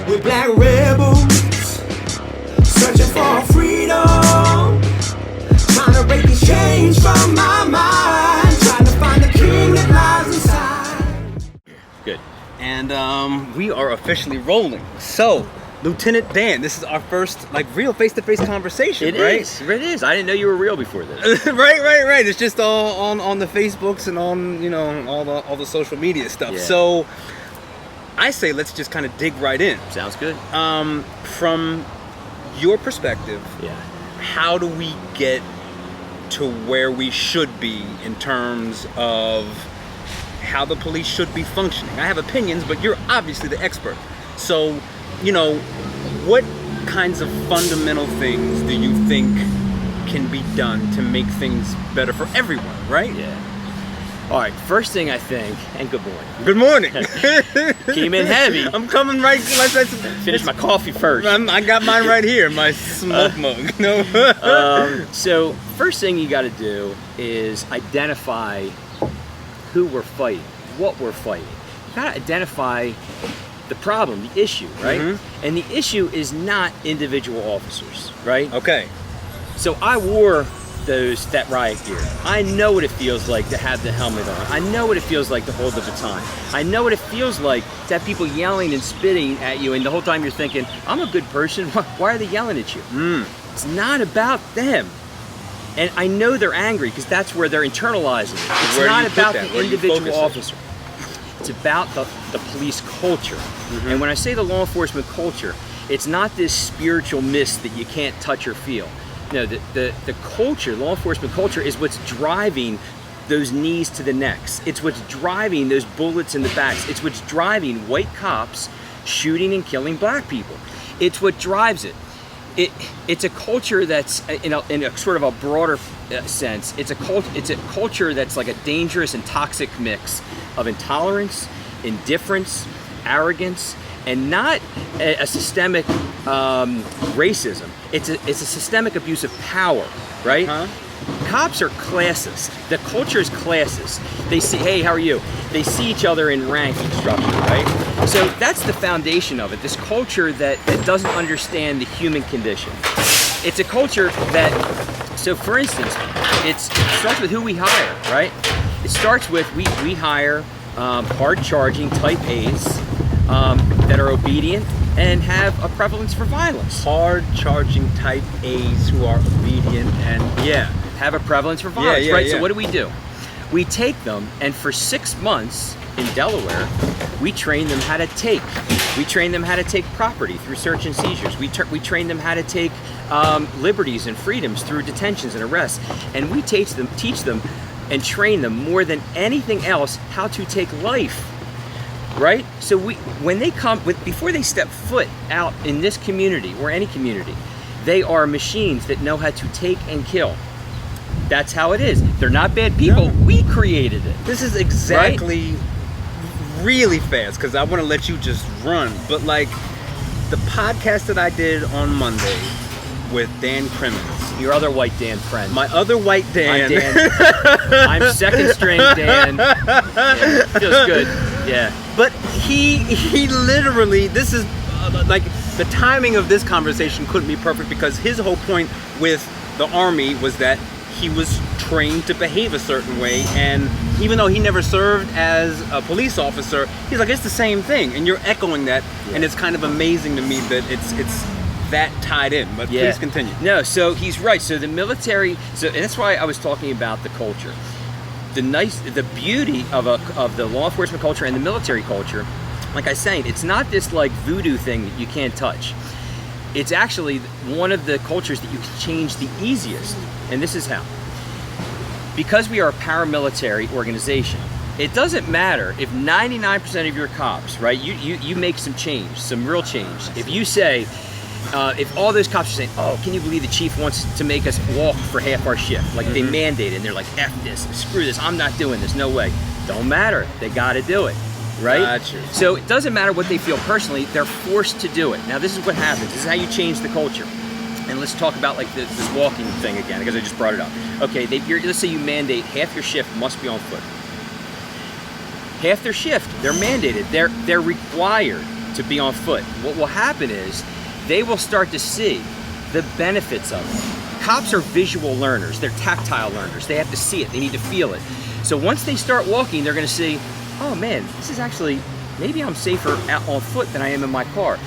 We're black rebels, searching for freedom, trying to break these chains from my mind, trying to find the king that lies inside. Good. And we are officially rolling. So, Lieutenant Dan, this is our first real face-to-face conversation, right? It is. I didn't know you were real before this. right. It's just all on the Facebooks and on all the social media stuff. Yeah. So I say let's just kind of dig right in. Sounds good. From your perspective, Yeah. how do we get to where we should be in terms of how the police should be functioning? I have opinions, but you're obviously the expert. So, what kinds of fundamental things do you think can be done to make things better for everyone, right? Yeah. All right. First thing I think, and good morning. Good morning. Came in heavy. I'm coming right. Finish my coffee first. I got mine right here, my smoke mug. So first thing you got to do is identify who we're fighting, what we're fighting. You got to identify the problem, the issue, right? Mm-hmm. And the issue is not individual officers, right? Okay. So I wore that riot gear. I know what it feels like to have the helmet on. I know what it feels like to hold the baton. I know what it feels like to have people yelling and spitting at you, and the whole time you're thinking, I'm a good person, why are they yelling at you? It's not about them. And I know they're angry because that's where they're internalizing it. It's not about the individual officer. It's about the police culture. Mm-hmm. And when I say the law enforcement culture, it's not this spiritual mist that you can't touch or feel. No, the culture, law enforcement culture, is what's driving those knees to the necks. It's what's driving those bullets in the backs. It's what's driving white cops shooting and killing black people. It's what drives it. It's a culture that's, in a sort of a broader sense, it's a culture that's like a dangerous and toxic mix of intolerance, indifference, arrogance, and not a systemic racism. It's a systemic abuse of power, right? Cops are classist. The culture is classist. They see, hey, how are you? They see each other in ranking structure, right? So that's the foundation of it. This culture that doesn't understand the human condition. It's a culture that, so for instance, it starts with who we hire, right? It starts with we hire hard-charging type A's that are obedient and have a prevalence for violence. Hard-charging type A's who are obedient and have a prevalence for violence, right? Yeah. So what do? We take them, and for 6 months in Delaware, we train them how to take. We train them how to take property through search and seizures. We train them how to take liberties and freedoms through detentions and arrests. And we teach them and train them more than anything else how to take life. Right? So when they come, before they step foot out in this community or any community, they are machines that know how to take and kill. That's how it is. They're not bad people. No. We created it. This is exactly really fast because I want to let you just run. But the podcast that I did on Monday with Dan Crimmins. Your other white Dan friend. My other white Dan. I'm Dan. I'm second string Dan. Yeah, feels good. Yeah. But he literally, this is the timing of this conversation couldn't be perfect because his whole point with the Army was that he was trained to behave a certain way, and even though he never served as a police officer, he's like, it's the same thing, and you're echoing that, and it's kind of amazing to me that it's that tied in. But please continue. No, so he's right. So the military, and that's why I was talking about the culture. The beauty of the law enforcement culture and the military culture, like I was saying, it's not this voodoo thing that you can't touch. It's actually one of the cultures that you can change the easiest, and this is how. Because we are a paramilitary organization, it doesn't matter if 99% of your cops, right, you make some change, some real change. If you say, if all those cops are saying, oh, can you believe the chief wants to make us walk for half our shift? They mandate it, and they're like, F this, screw this, I'm not doing this, no way. Don't matter, they gotta do it. Right? Gotcha. So it doesn't matter what they feel personally, they're forced to do it. Now this is what happens, this is how you change the culture. And let's talk about this walking thing again, because I just brought it up. Okay, let's say you mandate half your shift must be on foot. Half their shift, they're mandated, they're required to be on foot. What will happen is they will start to see the benefits of it. Cops are visual learners. They're tactile learners. They have to see it. They need to feel it. So once they start walking, they're going to see, oh man, this is actually, maybe I'm safer out on foot than I am in my car.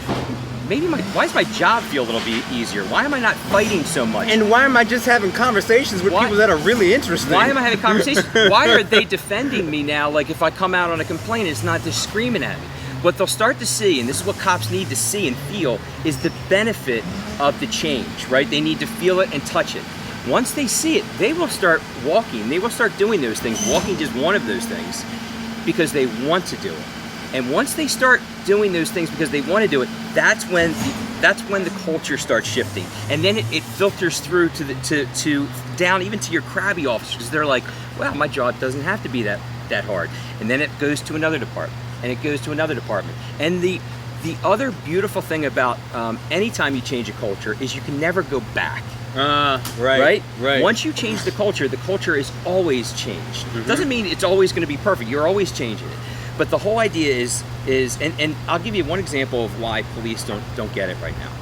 Why does my job feel a little bit easier? Why am I not fighting so much? And why am I just having conversations with people that are really interesting? Why am I having conversations? Why are they defending me now? Like if I come out on a complaint, it's not just screaming at me. What they'll start to see, and this is what cops need to see and feel, is the benefit of the change, right? They need to feel it and touch it. Once they see it, they will start walking. They will start doing those things. Walking is one of those things because they want to do it. And once they start doing those things because they want to do it, that's when the culture starts shifting, and then it filters through to down even to your crabby officers, because they're like, well, my job doesn't have to be that hard, and then it goes to another department, and it goes to another department. And the other beautiful thing about anytime you change a culture is you can never go back. Right. Once you change the culture is always changed. Doesn't mean it's always going to be perfect. You're always changing it. But the whole idea is and I'll give you one example of why police don't get it right now.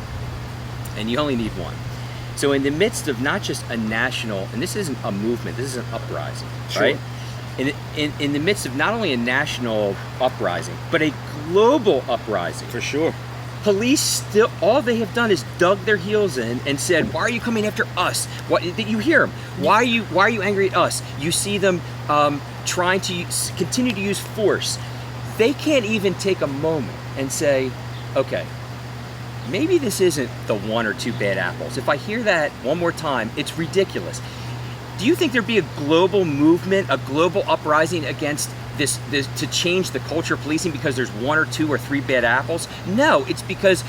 And you only need one. So in the midst of not just a national, and this isn't a movement, this is an uprising, sure. Right? In the midst of not only a national uprising, but a global uprising. For sure. Police still, all they have done is dug their heels in and said, "Why are you coming after us?" You hear them. Why are you angry at us? You see them trying to continue to use force. They can't even take a moment and say, "Okay, maybe this isn't the one or two bad apples. If I hear that one more time, it's ridiculous." Do you think there'd be a global movement, a global uprising against this to change the culture of policing because there's one or two or three bad apples? No, it's because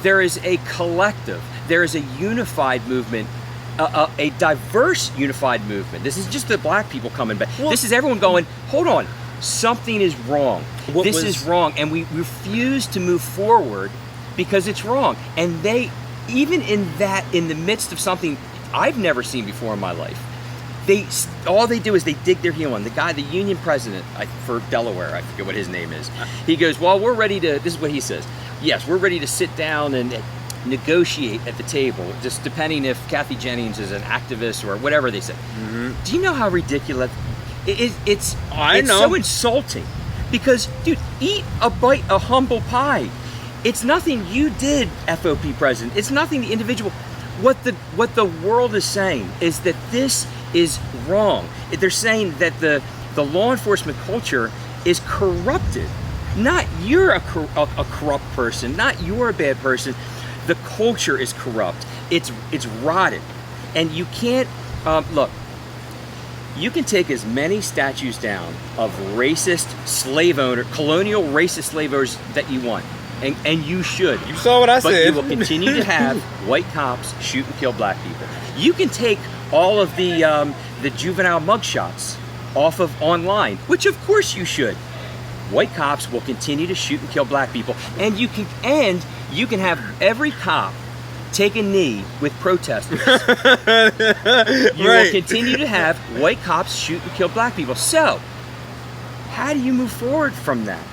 there is a collective, there is a unified movement, a diverse unified movement. This is just the black people coming back. Well, this is everyone going, hold on, something is wrong. This is wrong, and we refuse to move forward because it's wrong. And they, even in the midst of something I've never seen before in my life, all they do is they dig their heel in. The guy, the union president for Delaware, I forget what his name is, he goes, well, we're ready to, this is what he says, yes, we're ready to sit down and negotiate at the table, just depending if Kathy Jennings is an activist or whatever they say. Do you know how ridiculous it's so insulting, because dude, eat a bite of humble pie. It's nothing you did, FOP president. It's nothing the individual. What the world is saying is that this is wrong. They're saying that the law enforcement culture is corrupted. Not you're a corrupt person, not you're a bad person. The culture is corrupt. It's rotted. And you can't, look, you can take as many statues down of racist slave owner, colonial racist slave owners that you want. And you should. You saw what I said. But you will continue to have white cops shoot and kill black people. You can take all of the juvenile mugshots off of online, which of course you should. White cops will continue to shoot and kill black people, and you can have every cop take a knee with protesters. You will continue to have white cops shoot and kill black people. So, how do you move forward from that?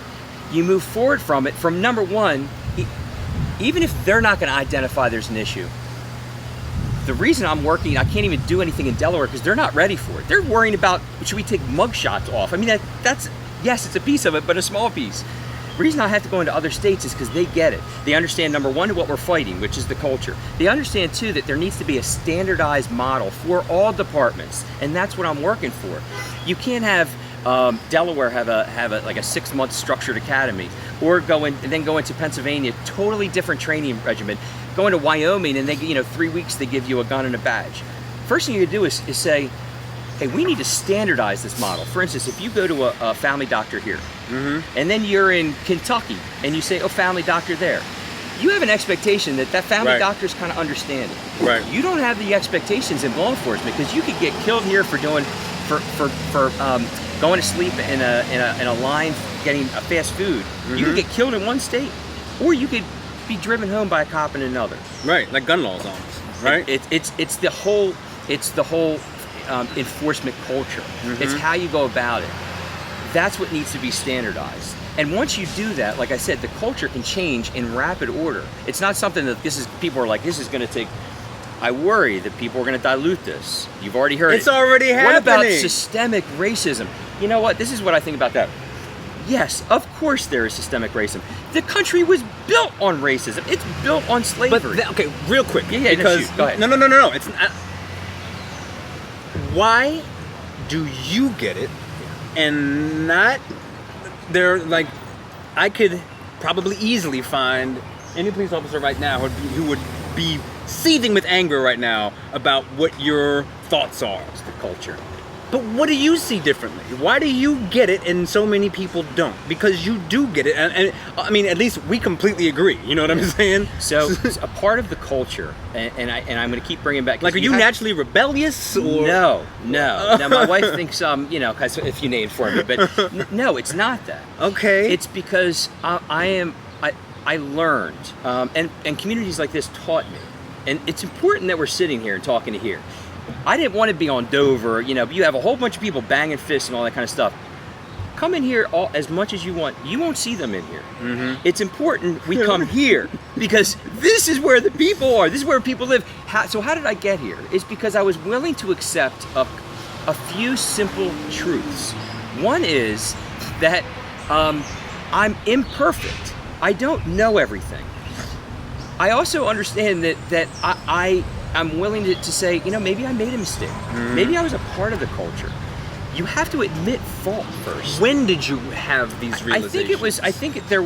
You move forward from it from number one, even if they're not going to identify there's an issue. The reason I'm working, I can't even do anything in Delaware because they're not ready for it. They're worrying about, should we take mugshots off? I mean, that's yes, it's a piece of it, but a small piece. The reason I have to go into other states is because they get it. They understand, number one, what we're fighting, which is the culture. They understand, too, that there needs to be a standardized model for all departments, and that's what I'm working for. You can't have Delaware have a like a 6-month structured academy, or go into Pennsylvania, totally different training regimen. Go into Wyoming, and 3 weeks they give you a gun and a badge. First thing you do is say, hey, we need to standardize this model. For instance, if you go to a family doctor here, and then you're in Kentucky, and you say, oh, family doctor there, you have an expectation that family doctor's kind of understanding. Right. You don't have the expectations in law enforcement, because you could get killed here for going to sleep in a line getting a fast food. You could get killed in one state, or you could be driven home by a cop in another. Right, like gun laws almost. Right. It's the whole enforcement culture. It's how you go about it. That's what needs to be standardized. And once you do that, like I said, the culture can change in rapid order. It's not something that people are like, this is going to take. I worry that people are going to dilute this. You've already heard It's already happening. What about systemic racism? You know what? This is what I think about that. Yes, of course there is systemic racism. The country was built on racism. It's built on slavery. But okay, real quick. Yeah, because go ahead. No. It's not. Why do you get it and not? They're like, I could probably easily find any police officer right now who would be seething with anger right now about what your thoughts are. It's the culture. But what do you see differently? Why do you get it and so many people don't? Because you do get it, and I mean, at least we completely agree. You know what I'm saying? So a part of the culture, and I'm going to keep bringing back. Like, are you naturally rebellious? Or? No. Now my wife thinks because if you name it for me, but no, it's not that. Okay. It's because I learned, and communities like this taught me, and it's important that we're sitting here and talking to here. I didn't want to be on Dover, you have a whole bunch of people banging fists and all that kind of stuff. Come in here as much as you want. You won't see them in here. Mm-hmm. It's important we come here because this is where the people are. This is where people live. So how did I get here? It's because I was willing to accept a few simple truths. One is that I'm imperfect. I don't know everything. I also understand that I'm willing to say, maybe I made a mistake. Mm. Maybe I was a part of the culture. You have to admit fault first. When did you have these realizations? I think it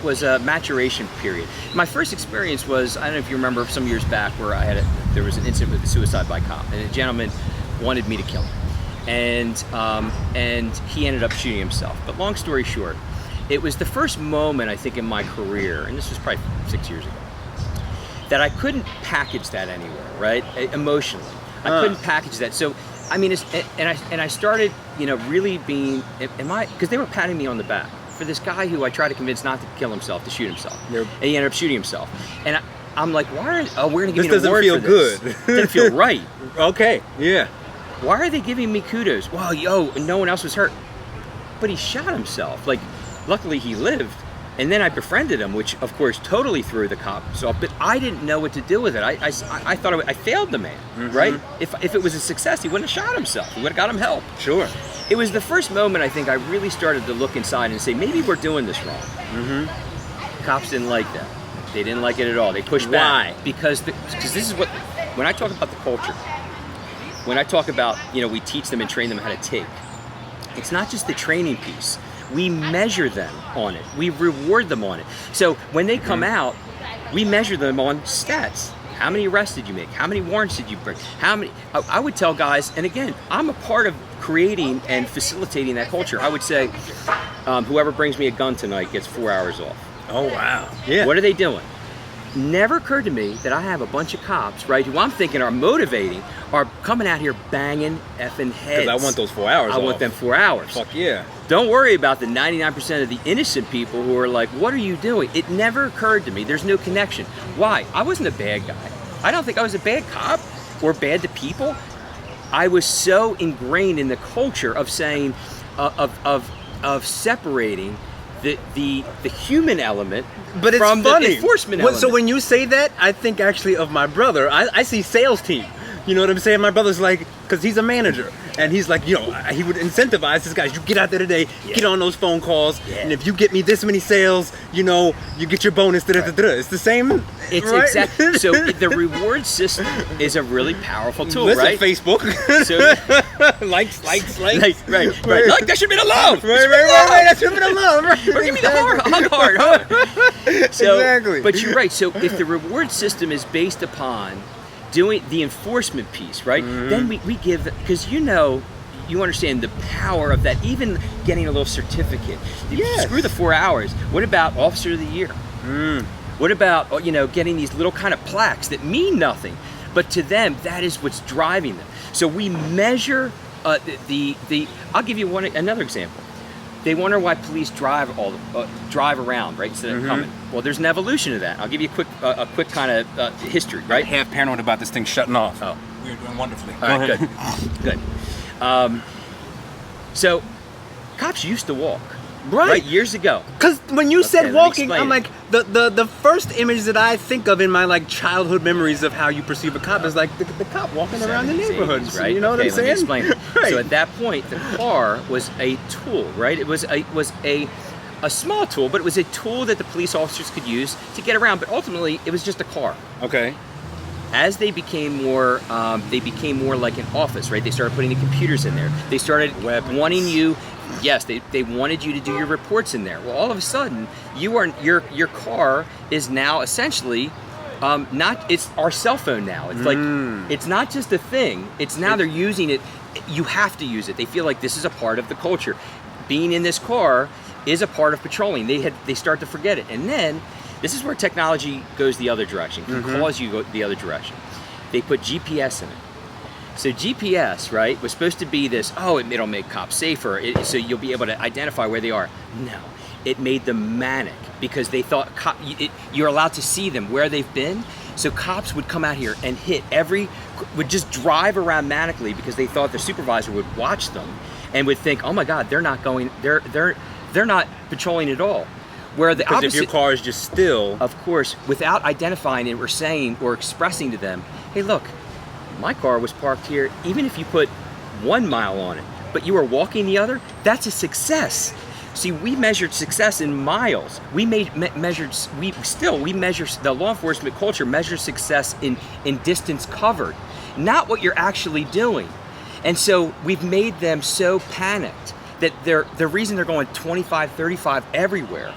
was a maturation period. My first experience was, I don't know if you remember some years back where there was an incident with a suicide by cop, and a gentleman wanted me to kill him. And he ended up shooting himself. But long story short, it was the first moment, I think, in my career, and this was probably 6 years ago, that I couldn't package that anywhere, right? Emotionally, I couldn't package that. So, I mean, I started, really being, because they were patting me on the back for this guy who I tried to convince not to kill himself, to shoot himself, and he ended up shooting himself. And I'm like, we're gonna give you an award for this. This doesn't feel good. Doesn't feel right. Okay, yeah. Why are they giving me kudos? Well, no one else was hurt, but he shot himself. Like, luckily he lived. And then I befriended him, which of course totally threw the cops off. But I didn't know what to do with it. I thought I failed the man, mm-hmm. right? If it was a success, he wouldn't have shot himself. He would have got him help. Sure. It was the first moment I think I really started to look inside and say, maybe we're doing this wrong. Mm-hmm. Cops didn't like that. They didn't like it at all. They pushed back. Why? Because this is what, when I talk about the culture, when I talk about, we teach them and train them how to take, it's not just the training piece. We measure them on it. We reward them on it. So when they come out, we measure them on stats. How many arrests did you make? How many warrants did you bring? How many? I would tell guys, and again, I'm a part of creating and facilitating that culture. I would say, whoever brings me a gun tonight gets 4 hours off. Oh, wow. Yeah. What are they doing? Never occurred to me that I have a bunch of cops, right, who I'm thinking are motivating, are coming out here banging effing heads. Because I want those 4 hours I want them 4 hours. Fuck yeah. Don't worry about the 99% of the innocent people who are like, what are you doing? It never occurred to me. There's no connection. Why? I wasn't a bad guy. I don't think I was a bad cop or bad to people. I was so ingrained in the culture of saying, of separating the human element but it's from funny. The enforcement element. So when you say that, I think actually of my brother. I see sales team. You know what I'm saying? My brother's like, because he's a manager, and he's like, he would incentivize his guys. You get out there today, get on those phone calls, and if you get me this many sales, you get your bonus. It's the same. It's right? exactly. So the reward system is a really powerful tool, Listen, right? Facebook. So, likes. Right. Like, that should have been a love. Right. That should have been a love. Right. Or give me the hard heart. So, exactly. But you're right. So if the reward system is based upon doing the enforcement piece, right? Mm-hmm. Then we give, because you understand the power of that, even getting a little certificate. Yes. Screw the 4 hours. What about Officer of the Year? Mm. What about, getting these little kind of plaques that mean nothing, but to them, that is what's driving them. So we measure I'll give you another example. They wonder why police drive around, right, instead of coming. Well, there's an evolution of that. I'll give you a quick kind of history, right? I'm half paranoid about this thing shutting off. Oh, we're doing wonderfully. All right, good. So Cops used to walk. Right. Years ago. Because when you Okay, said let me walking, explain I'm it. like, the first image that I think of in my like childhood memories of how you perceive a cop is like the cop walking around the 70s, neighborhoods, 80s, right? You know what Okay, I'm let me saying? explain it. Right. So at that point, the car was a tool, right? It was a small tool, but it was a tool that the police officers could use to get around. But ultimately, it was just a car. Okay. As they became more like an office, right? They started putting the computers in there. They started wanting you. Yes, they wanted you to do your reports in there. Well, all of a sudden, your car is now essentially it's our cell phone now. It's like it's not just a thing. It's now they're using it. You have to use it. They feel like this is a part of the culture. Being in this car is a part of patrolling. They start to forget it, and then this is where technology goes the other direction. Can cause you go the other direction. They put GPS in it. So GPS, right, was supposed to be this, it'll make cops safer, so you'll be able to identify where they are. No, it made them manic because they thought you're allowed to see them where they've been. So cops would come out here and would just drive around manically because they thought the supervisor would watch them and would think, oh my God, they're not patrolling at all. Where the opposite, if your car is just still, of course, without identifying it or saying or expressing to them, hey, look, my car was parked here. Even if you put 1 mile on it, but you were walking the other, that's a success. See, we measured success in miles. We measure the law enforcement culture measures success in distance covered, not what you're actually doing. And so we've made them so panicked that the reason they're going 25, 35 everywhere.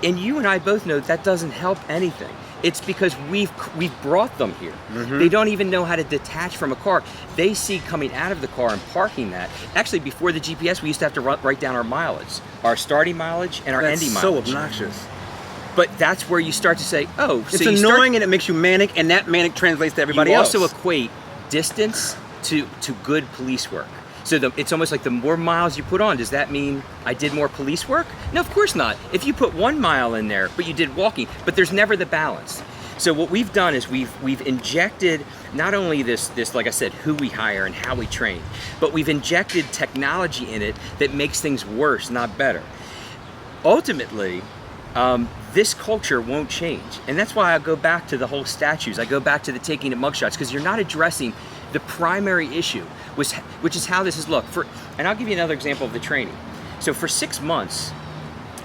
And you and I both know that doesn't help anything. It's because we've brought them here. They don't even know how to detach from a car. They see coming out of the car and parking that. Actually, before the GPS, we used to have to write down our mileage, our starting mileage and our ending mileage. That's so obnoxious. But that's where you start to say, It's annoying and it makes you manic, and that manic translates to everybody else. You also equate distance to good police work. So it's almost like the more miles you put on, does that mean I did more police work? No, of course not. If you put 1 mile in there, but you did walking, but there's never the balance. So what we've done is we've injected not only this like I said, who we hire and how we train, but we've injected technology in it that makes things worse, not better. Ultimately, this culture won't change. And that's why I go back to the whole statues. I go back to the taking of mugshots, because you're not addressing the primary issue, which is how this is looked. And I'll give you another example of the training. So for 6 months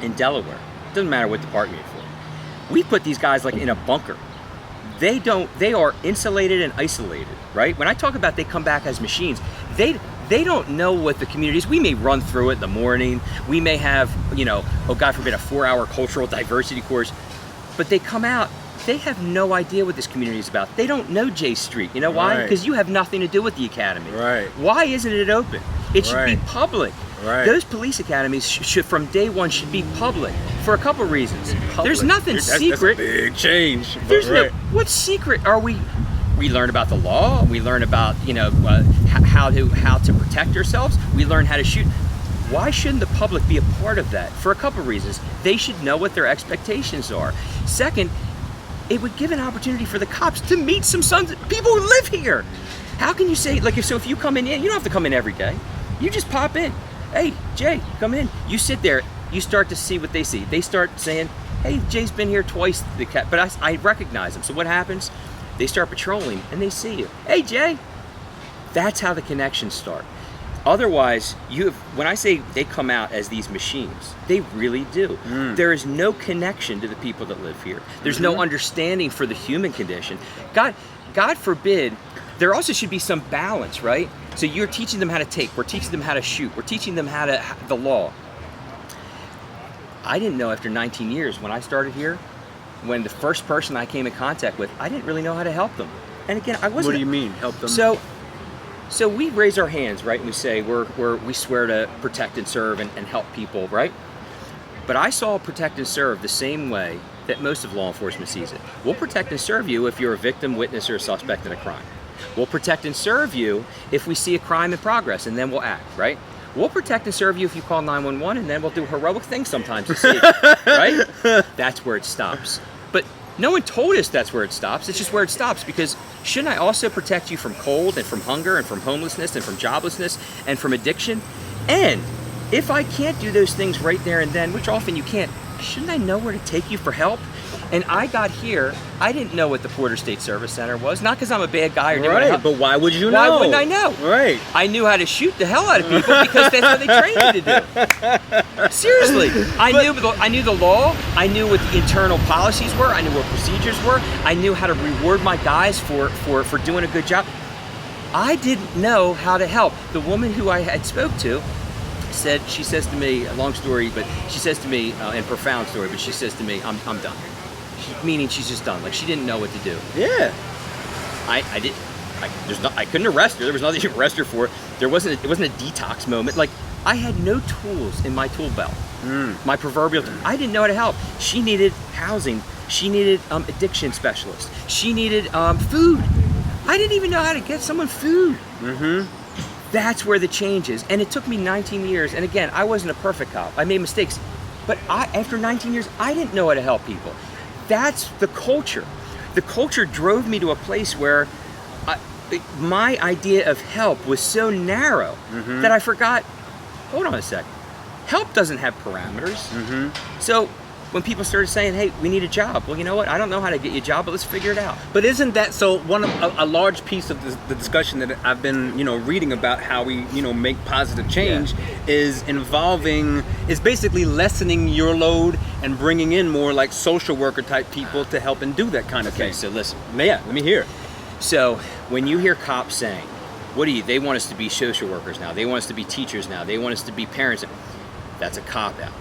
in Delaware, doesn't matter what department you're for, we put these guys like in a bunker. They are insulated and isolated, right? When I talk about they come back as machines, they don't know what the community is. We may run through it in the morning. We may have, God forbid, a 4-hour cultural diversity course, but they come out, they have no idea what this community is about. They don't know J Street. You know why? Because you have nothing to do with the academy. Right. Why isn't it open? It should be public. Right. Those police academies should, from day one, should be public for a couple reasons. There's nothing secret. That's a big change. There's what secret are we? We learn about the law. We learn about how to protect ourselves. We learn how to shoot. Why shouldn't the public be a part of that? For a couple reasons. They should know what their expectations are. Second, it would give an opportunity for the cops to meet some people who live here. How can you say, if you come in, you don't have to come in every day. You just pop in. Hey, Jay, come in. You sit there. You start to see what they see. They start saying, hey, Jay's been here twice, but I recognize him. So what happens? They start patrolling and they see you. Hey, Jay. That's how the connections start. Otherwise, when I say they come out as these machines, they really do. There is no connection to the people that live here. There's no understanding for the human condition. God forbid, there also should be some balance, right? So you're teaching them how to take, we're teaching them how to shoot, we're teaching them the law. I didn't know after 19 years when I started here, when the first person I came in contact with, I didn't really know how to help them. And again, I wasn't. What do you mean, help them? So we raise our hands, right? And we say we swear to protect and serve and help people, right? But I saw protect and serve the same way that most of law enforcement sees it. We'll protect and serve you if you're a victim, witness, or a suspect in a crime. We'll protect and serve you if we see a crime in progress, and then we'll act, right? We'll protect and serve you if you call 911, and then we'll do heroic things sometimes to see, right? That's where it stops. But no one told us that's where it stops. It's just where it stops, because shouldn't I also protect you from cold and from hunger and from homelessness and from joblessness and from addiction? And if I can't do those things right there and then, which often you can't, shouldn't I know where to take you for help? And I got here, I didn't know what the Porter State Service Center was, not because I'm a bad guy or didn't want to Right, help. but why would you know? Why wouldn't I know? Right. I knew how to shoot the hell out of people because that's what they trained me to do. Seriously, I knew the law. I knew what the internal policies were. I knew what procedures were. I knew how to reward my guys for doing a good job. I didn't know how to help. The woman who I had spoke to she says to me, a long story, but she says to me, and profound story, but she says to me, I'm done. Meaning she's just done. Like she didn't know what to do. Yeah. I couldn't arrest her. There was nothing to arrest her for. It wasn't a detox moment. Like I had no tools in my tool belt. My proverbial tool. I didn't know how to help. She needed housing. She needed addiction specialist. She needed food. I didn't even know how to get someone food. That's where the change is. And it took me 19 years. And again, I wasn't a perfect cop. I made mistakes. But after 19 years, I didn't know how to help people. That's the culture. The culture drove me to a place where my idea of help was so narrow that I forgot, hold on a second, help doesn't have parameters. So when people started saying, hey, we need a job, well, you know what, I don't know how to get you a job, but let's figure it out. But isn't that so? A large piece of the discussion that I've been reading about how we make positive change is basically lessening your load and bringing in more like social worker type people to help and do that kind of thing. Okay, so listen. Yeah, let me hear. So when you hear cops saying, they want us to be social workers now, they want us to be teachers now, they want us to to be parents. That's a cop out.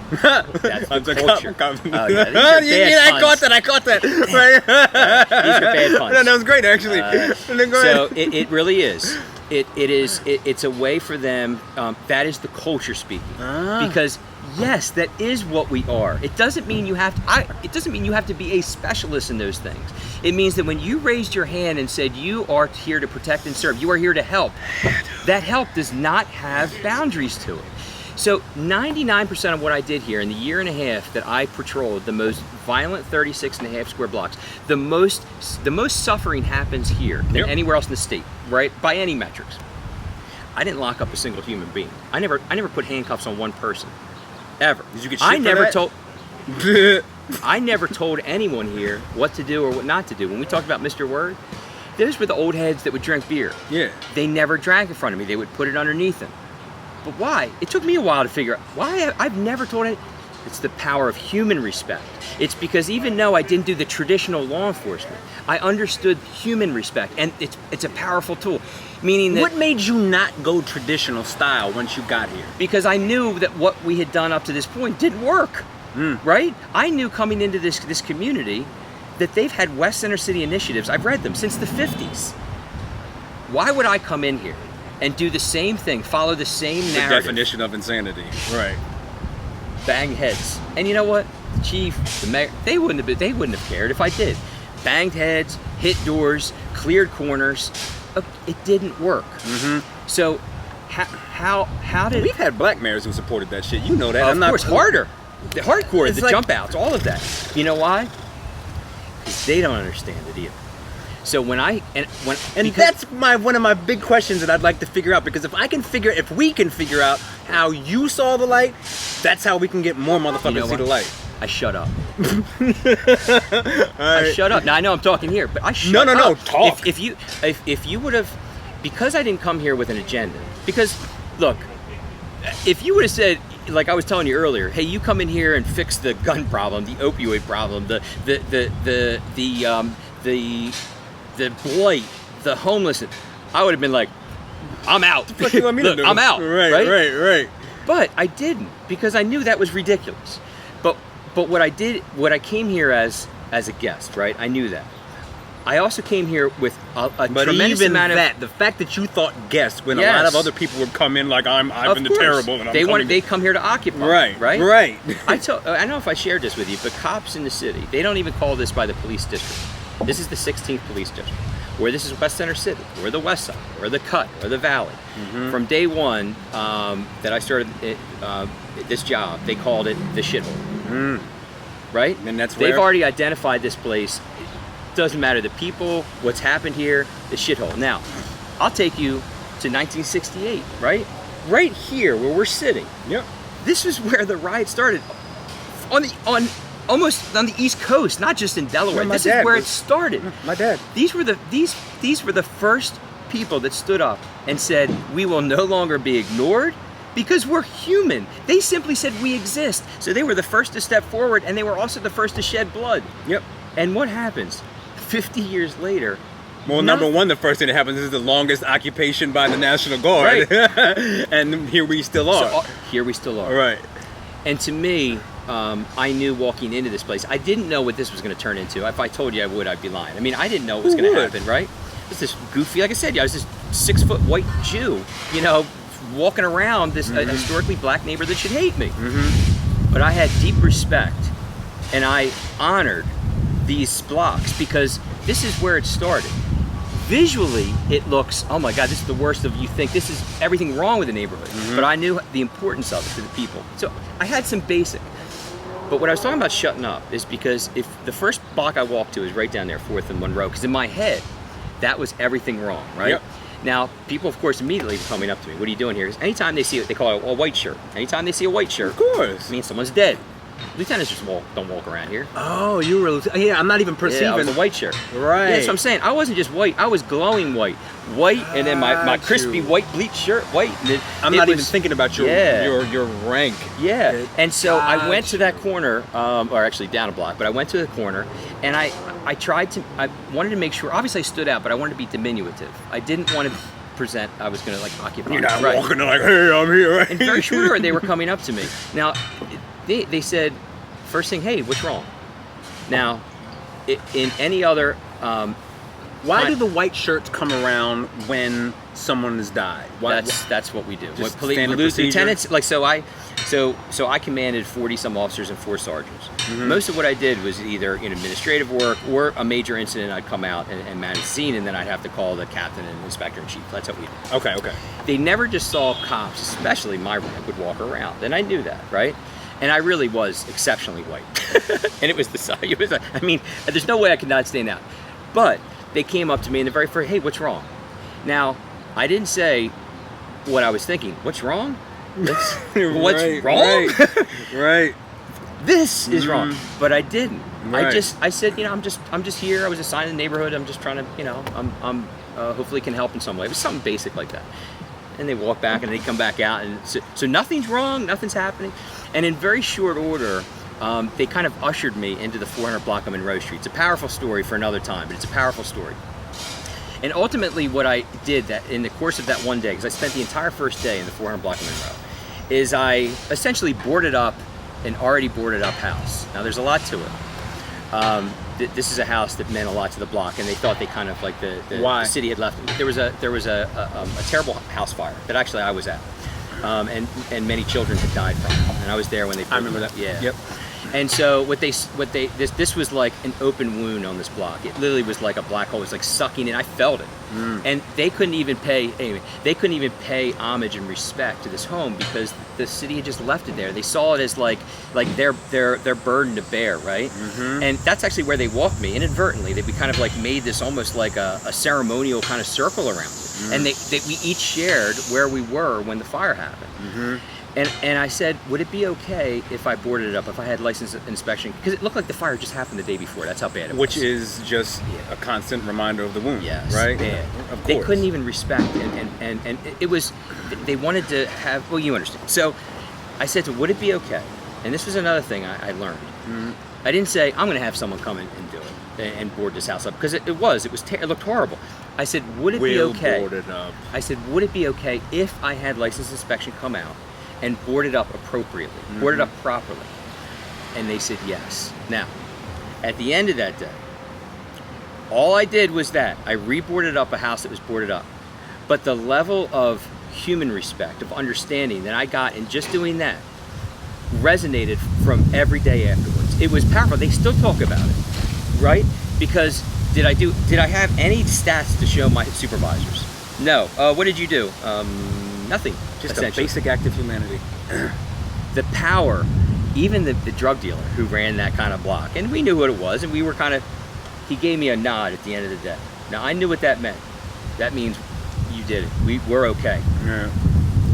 That's the culture. Oh, yeah, I caught that. These are bad puns. No, that was great, actually. So it really is. It's a way for them. That is the culture speaking. Because yes, that is what we are. It doesn't mean you have to. It doesn't mean you have to be a specialist in those things. It means that when you raised your hand and said you are here to protect and serve, you are here to help. That help does not have boundaries to it. So 99% of what I did here in the year and a half that I patrolled the most violent 36 and a half square blocks, the most suffering happens here than anywhere else in the state, right? By any metrics. I didn't lock up a single human being. I never put handcuffs on one person. Ever. Did you get shit I never told anyone here what to do or what not to do. When we talked about Mr. Word, those were the old heads that would drink beer. Yeah. They never drank in front of me. They would put it underneath them. But why? It took me a while to figure out why I've never told it. It's the power of human respect. It's because even though I didn't do the traditional law enforcement, I understood human respect, and it's a powerful tool. Meaning that what made you not go traditional style once you got here? Because I knew that what we had done up to this point didn't work. Right? I knew coming into this community that they've had West Center City initiatives. I've read them since the 50s. Why would I come in here and do the same thing, follow the same narrative? The definition of insanity. Right. Bang heads. And you know what? The chief, the mayor, they wouldn't have cared if I did. Banged heads, hit doors, cleared corners. It didn't work. So how did... We've had black mayors who supported that shit. You know that. Of course, harder. The hardcore, it's the like, jump outs, all of that. You know why? Because they don't understand it either. So that's one of my big questions that I'd like to figure out, because if we can figure out how you saw the light, that's how we can get more motherfuckers to see the light. I shut up. I shut up. Now I know I'm talking here, but I shut up. No, talk. If you would have, because I didn't come here with an agenda. Because look, if you would have said, like I was telling you earlier, hey, you come in here and fix the gun problem, the opioid problem, the blight, the homelessness, I would have been like, I'm out. What do you want me to do? I'm out. Right. But I didn't, because I knew that was ridiculous. But what I came here as a guest, right? I knew that. I also came here with a tremendous amount of... the fact that you thought guests when a lot of other people would come in like I'm Ivan the Terrible and they come here to occupy. Right. I don't know if I shared this with you, but cops in the city, they don't even call this by the police district. This is the 16th police district, where this is West Center City, or the West Side, or the Cut, or the Valley. From day one that I started this job, they called it the shithole. Right? And that's They've already identified this place. Doesn't matter the people, what's happened here, the shithole. Now, I'll take you to 1968, right? right here where we're sitting, Yep. this is where the riot started. Almost on the East Coast, not just in Delaware. Yeah, my this dad is where was- it started. My dad. These were the first people that stood up and said, we will no longer be ignored because we're human. They simply said we exist. So they were the first to step forward, and they were also the first to shed blood. Yep. And what happens? 50 years later, Well, number one, the first thing that happens is the longest occupation by the National Guard. And here we still are. So, here we still are. Right. And to me, I knew walking into this place, I didn't know what this was going to turn into. If I told you I would, I'd be lying. I mean, I didn't know what was Who going to would? happen, right? It was this goofy, like I said, I was this 6-foot white Jew, you know, walking around this historically black neighborhood that should hate me. But I had deep respect, and I honored these blocks because this is where it started. Visually, it looks, oh my God, this is the worst of, you think this is everything wrong with the neighborhood. But I knew the importance of it to the people. So I had some basic. But what I was talking about shutting up is because if the first block I walked to is right down there, 4th and Monroe, because in my head, that was everything wrong, right? Yep. Now, people, of course, immediately were coming up to me. What are you doing here? 'Cause anytime they see it, they call it a white shirt. Anytime they see a white shirt, Of course. it means someone's dead. Lieutenants just don't walk around here. Oh, you were. Yeah, I'm not even Yeah, I perceiving. was a white shirt. Right. Yeah, that's what I'm saying. I wasn't just white. I was glowing white. White, and then my Got crispy you. white bleach shirt, white. And I'm it not was- even thinking about your Yeah. your rank. Yeah, and so I Got went to that corner, or actually down a block, but I went to the corner, and I wanted to make sure, obviously I stood out, but I wanted to be diminutive. I didn't want to present, I was going to like occupy. You're not Right. walking like, hey, I'm here. In very short order, they were coming up to me. Now, they said, first thing, hey, what's wrong? Now, in any other... Why do the white shirts come around when someone has died? Why, That's what we do. Just When standard we lose procedure? lieutenants, like so I commanded 40 some officers and 4 sergeants. Mm-hmm. Most of what I did was either in administrative work or a major incident. I'd come out and manage the scene, and then I'd have to call the captain and inspector in chief. That's what we did. Okay. They never just saw cops, especially my rank, would walk around, and I knew that, right? And I really was exceptionally white, and it was the side. I mean, there's no way I could not stand out. But they came up to me in the very first, hey, what's wrong? Now, I didn't say what I was thinking. What's wrong? What's Right, wrong? Right. This is wrong. But I didn't. Right. I said, you know, I'm just here. I was assigned in the neighborhood. I'm just trying to, you know, I'm hopefully can help in some way. It was something basic like that. And they walk back and they come back out, and so nothing's wrong, nothing's happening. And in very short order, they kind of ushered me into the 400 block of Monroe Street. It's a powerful story for another time, but it's a powerful story. And ultimately what I did that in the course of that one day, because I spent the entire first day in the 400 block of Monroe, is I essentially boarded up an already boarded up house. Now there's a lot to it. This is a house that meant a lot to the block, and they thought they kind of like Why? the city had left. There was a terrible house fire that actually I was at, and many children had died from it. And I was there when they. I remember that. Yeah. Yep. And so this was like an open wound on this block. It literally was like a black hole. It was like sucking in. I felt it. And they couldn't even pay homage and respect to this home because the city had just left it there. They saw it as like their burden to bear, right? And that's actually where they walked me inadvertently. We kind of like made this almost like a ceremonial kind of circle around it. And we each shared where we were when the fire happened. And I said, would it be okay if I boarded it up, if I had license inspection? Because it looked like the fire just happened the day before. That's how bad it was. Which is just a constant reminder of the wound. Yes, Right? bad. Of course. They couldn't even respect, and it was, they wanted to have, well, you understand. So I said to, would it be okay? And this was another thing I learned. I didn't say, I'm going to have someone come in and do it and board this house up, because it looked horrible. I said, would it be okay? Board it up. I said, would it be okay if I had license inspection come out and board it up appropriately, board it up properly? And they said yes. Now, at the end of that day, all I did was that. I reboarded up a house that was boarded up. But the level of human respect, of understanding that I got in just doing that resonated from every day afterwards. It was powerful. They still talk about it, right? Because did I have any stats to show my supervisors? No. What did you do? Nothing. Just a essentially. basic act of humanity. The power, even the drug dealer who ran that kind of block, and we knew what it was, and we were kind of, he gave me a nod at the end of the day. Now I knew what that meant. That means you did it. We're okay. Yeah.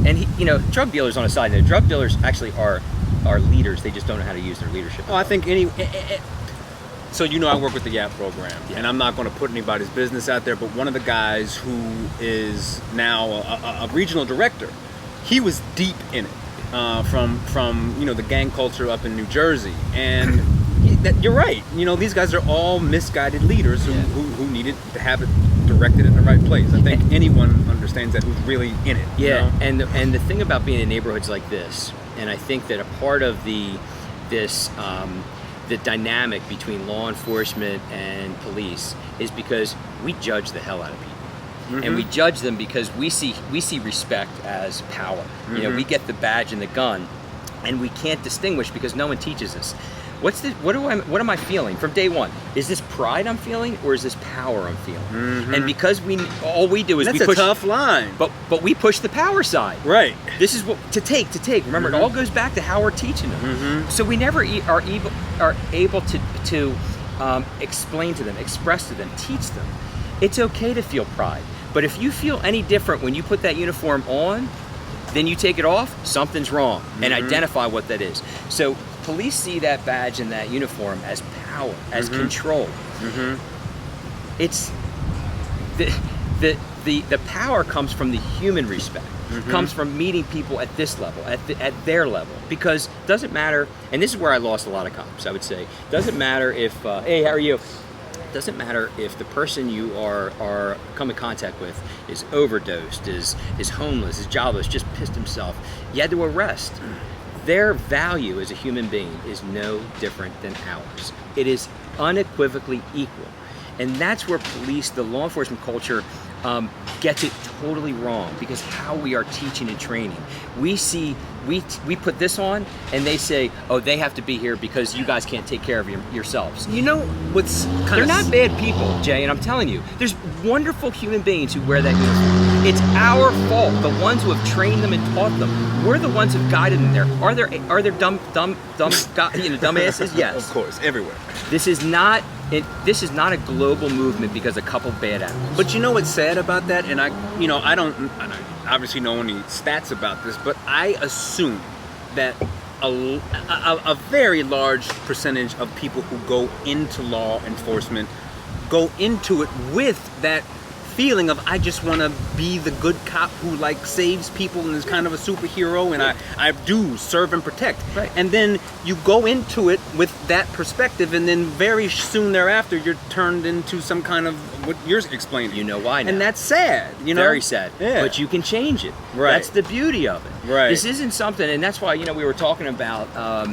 And drug dealers, on a side note, drug dealers actually are leaders. They just don't know how to use their leadership. Oh, I think so I work with the YAP program, and I'm not going to put anybody's business out there, but one of the guys who is now a regional director, he was deep in it from the gang culture up in New Jersey, and you're right. These guys are all misguided leaders who needed to have it directed in the right place. I think anyone understands that who's really in it. Yeah, and the thing about being in neighborhoods like this, and I think that a part of the dynamic between law enforcement and police is because we judge the hell out of people. Mm-hmm. And we judge them because we see respect as power. Mm-hmm. We get the badge and the gun, and we can't distinguish because no one teaches us. What am I feeling from day one? Is this pride I'm feeling, or is this power I'm feeling? Mm-hmm. And because all we do is that's we push. a tough line. But we push the power side. Right. This is what to take. Remember, it all goes back to how we're teaching them. Mm-hmm. So we never are able to explain to them, express to them, teach them. It's okay to feel pride, but if you feel any different when you put that uniform on, then you take it off, something's wrong, and identify what that is. So police see that badge and that uniform as power, as control. Mm-hmm. It's the power comes from the human respect, comes from meeting people at this level, at their level. Because it doesn't matter, and this is where I lost a lot of cops, I would say. Doesn't matter if, hey, how are you? Doesn't matter if the person you are come in contact with is overdosed, is homeless, is jobless, just pissed himself. You had to arrest. Their value as a human being is no different than ours. It is unequivocally equal. And that's where police, the law enforcement culture, gets it totally wrong, because how we are teaching and training. We put this on, and they say, oh, they have to be here because you guys can't take care of yourselves. What's They're not bad people, Jay, and I'm telling you, there's wonderful human beings who wear that uniform. It's our fault, the ones who have trained them and taught them. We're the ones who've guided them there. Are there dumbasses? Yes. Of course, everywhere. This is not a global movement because a couple bad apples. But you know what's sad about that? And I don't obviously know any stats about this, but I assume that a very large percentage of people who go into law enforcement go into it with that feeling of, I just want to be the good cop who saves people and is kind of a superhero, and I do serve and protect. Right. And then you go into it with that perspective, and then very soon thereafter you're turned into some kind of what you're explaining. You know why now. And that's sad. Very sad. Yeah. But you can change it. Right. That's the beauty of it. Right. This isn't something, and that's why we were talking about how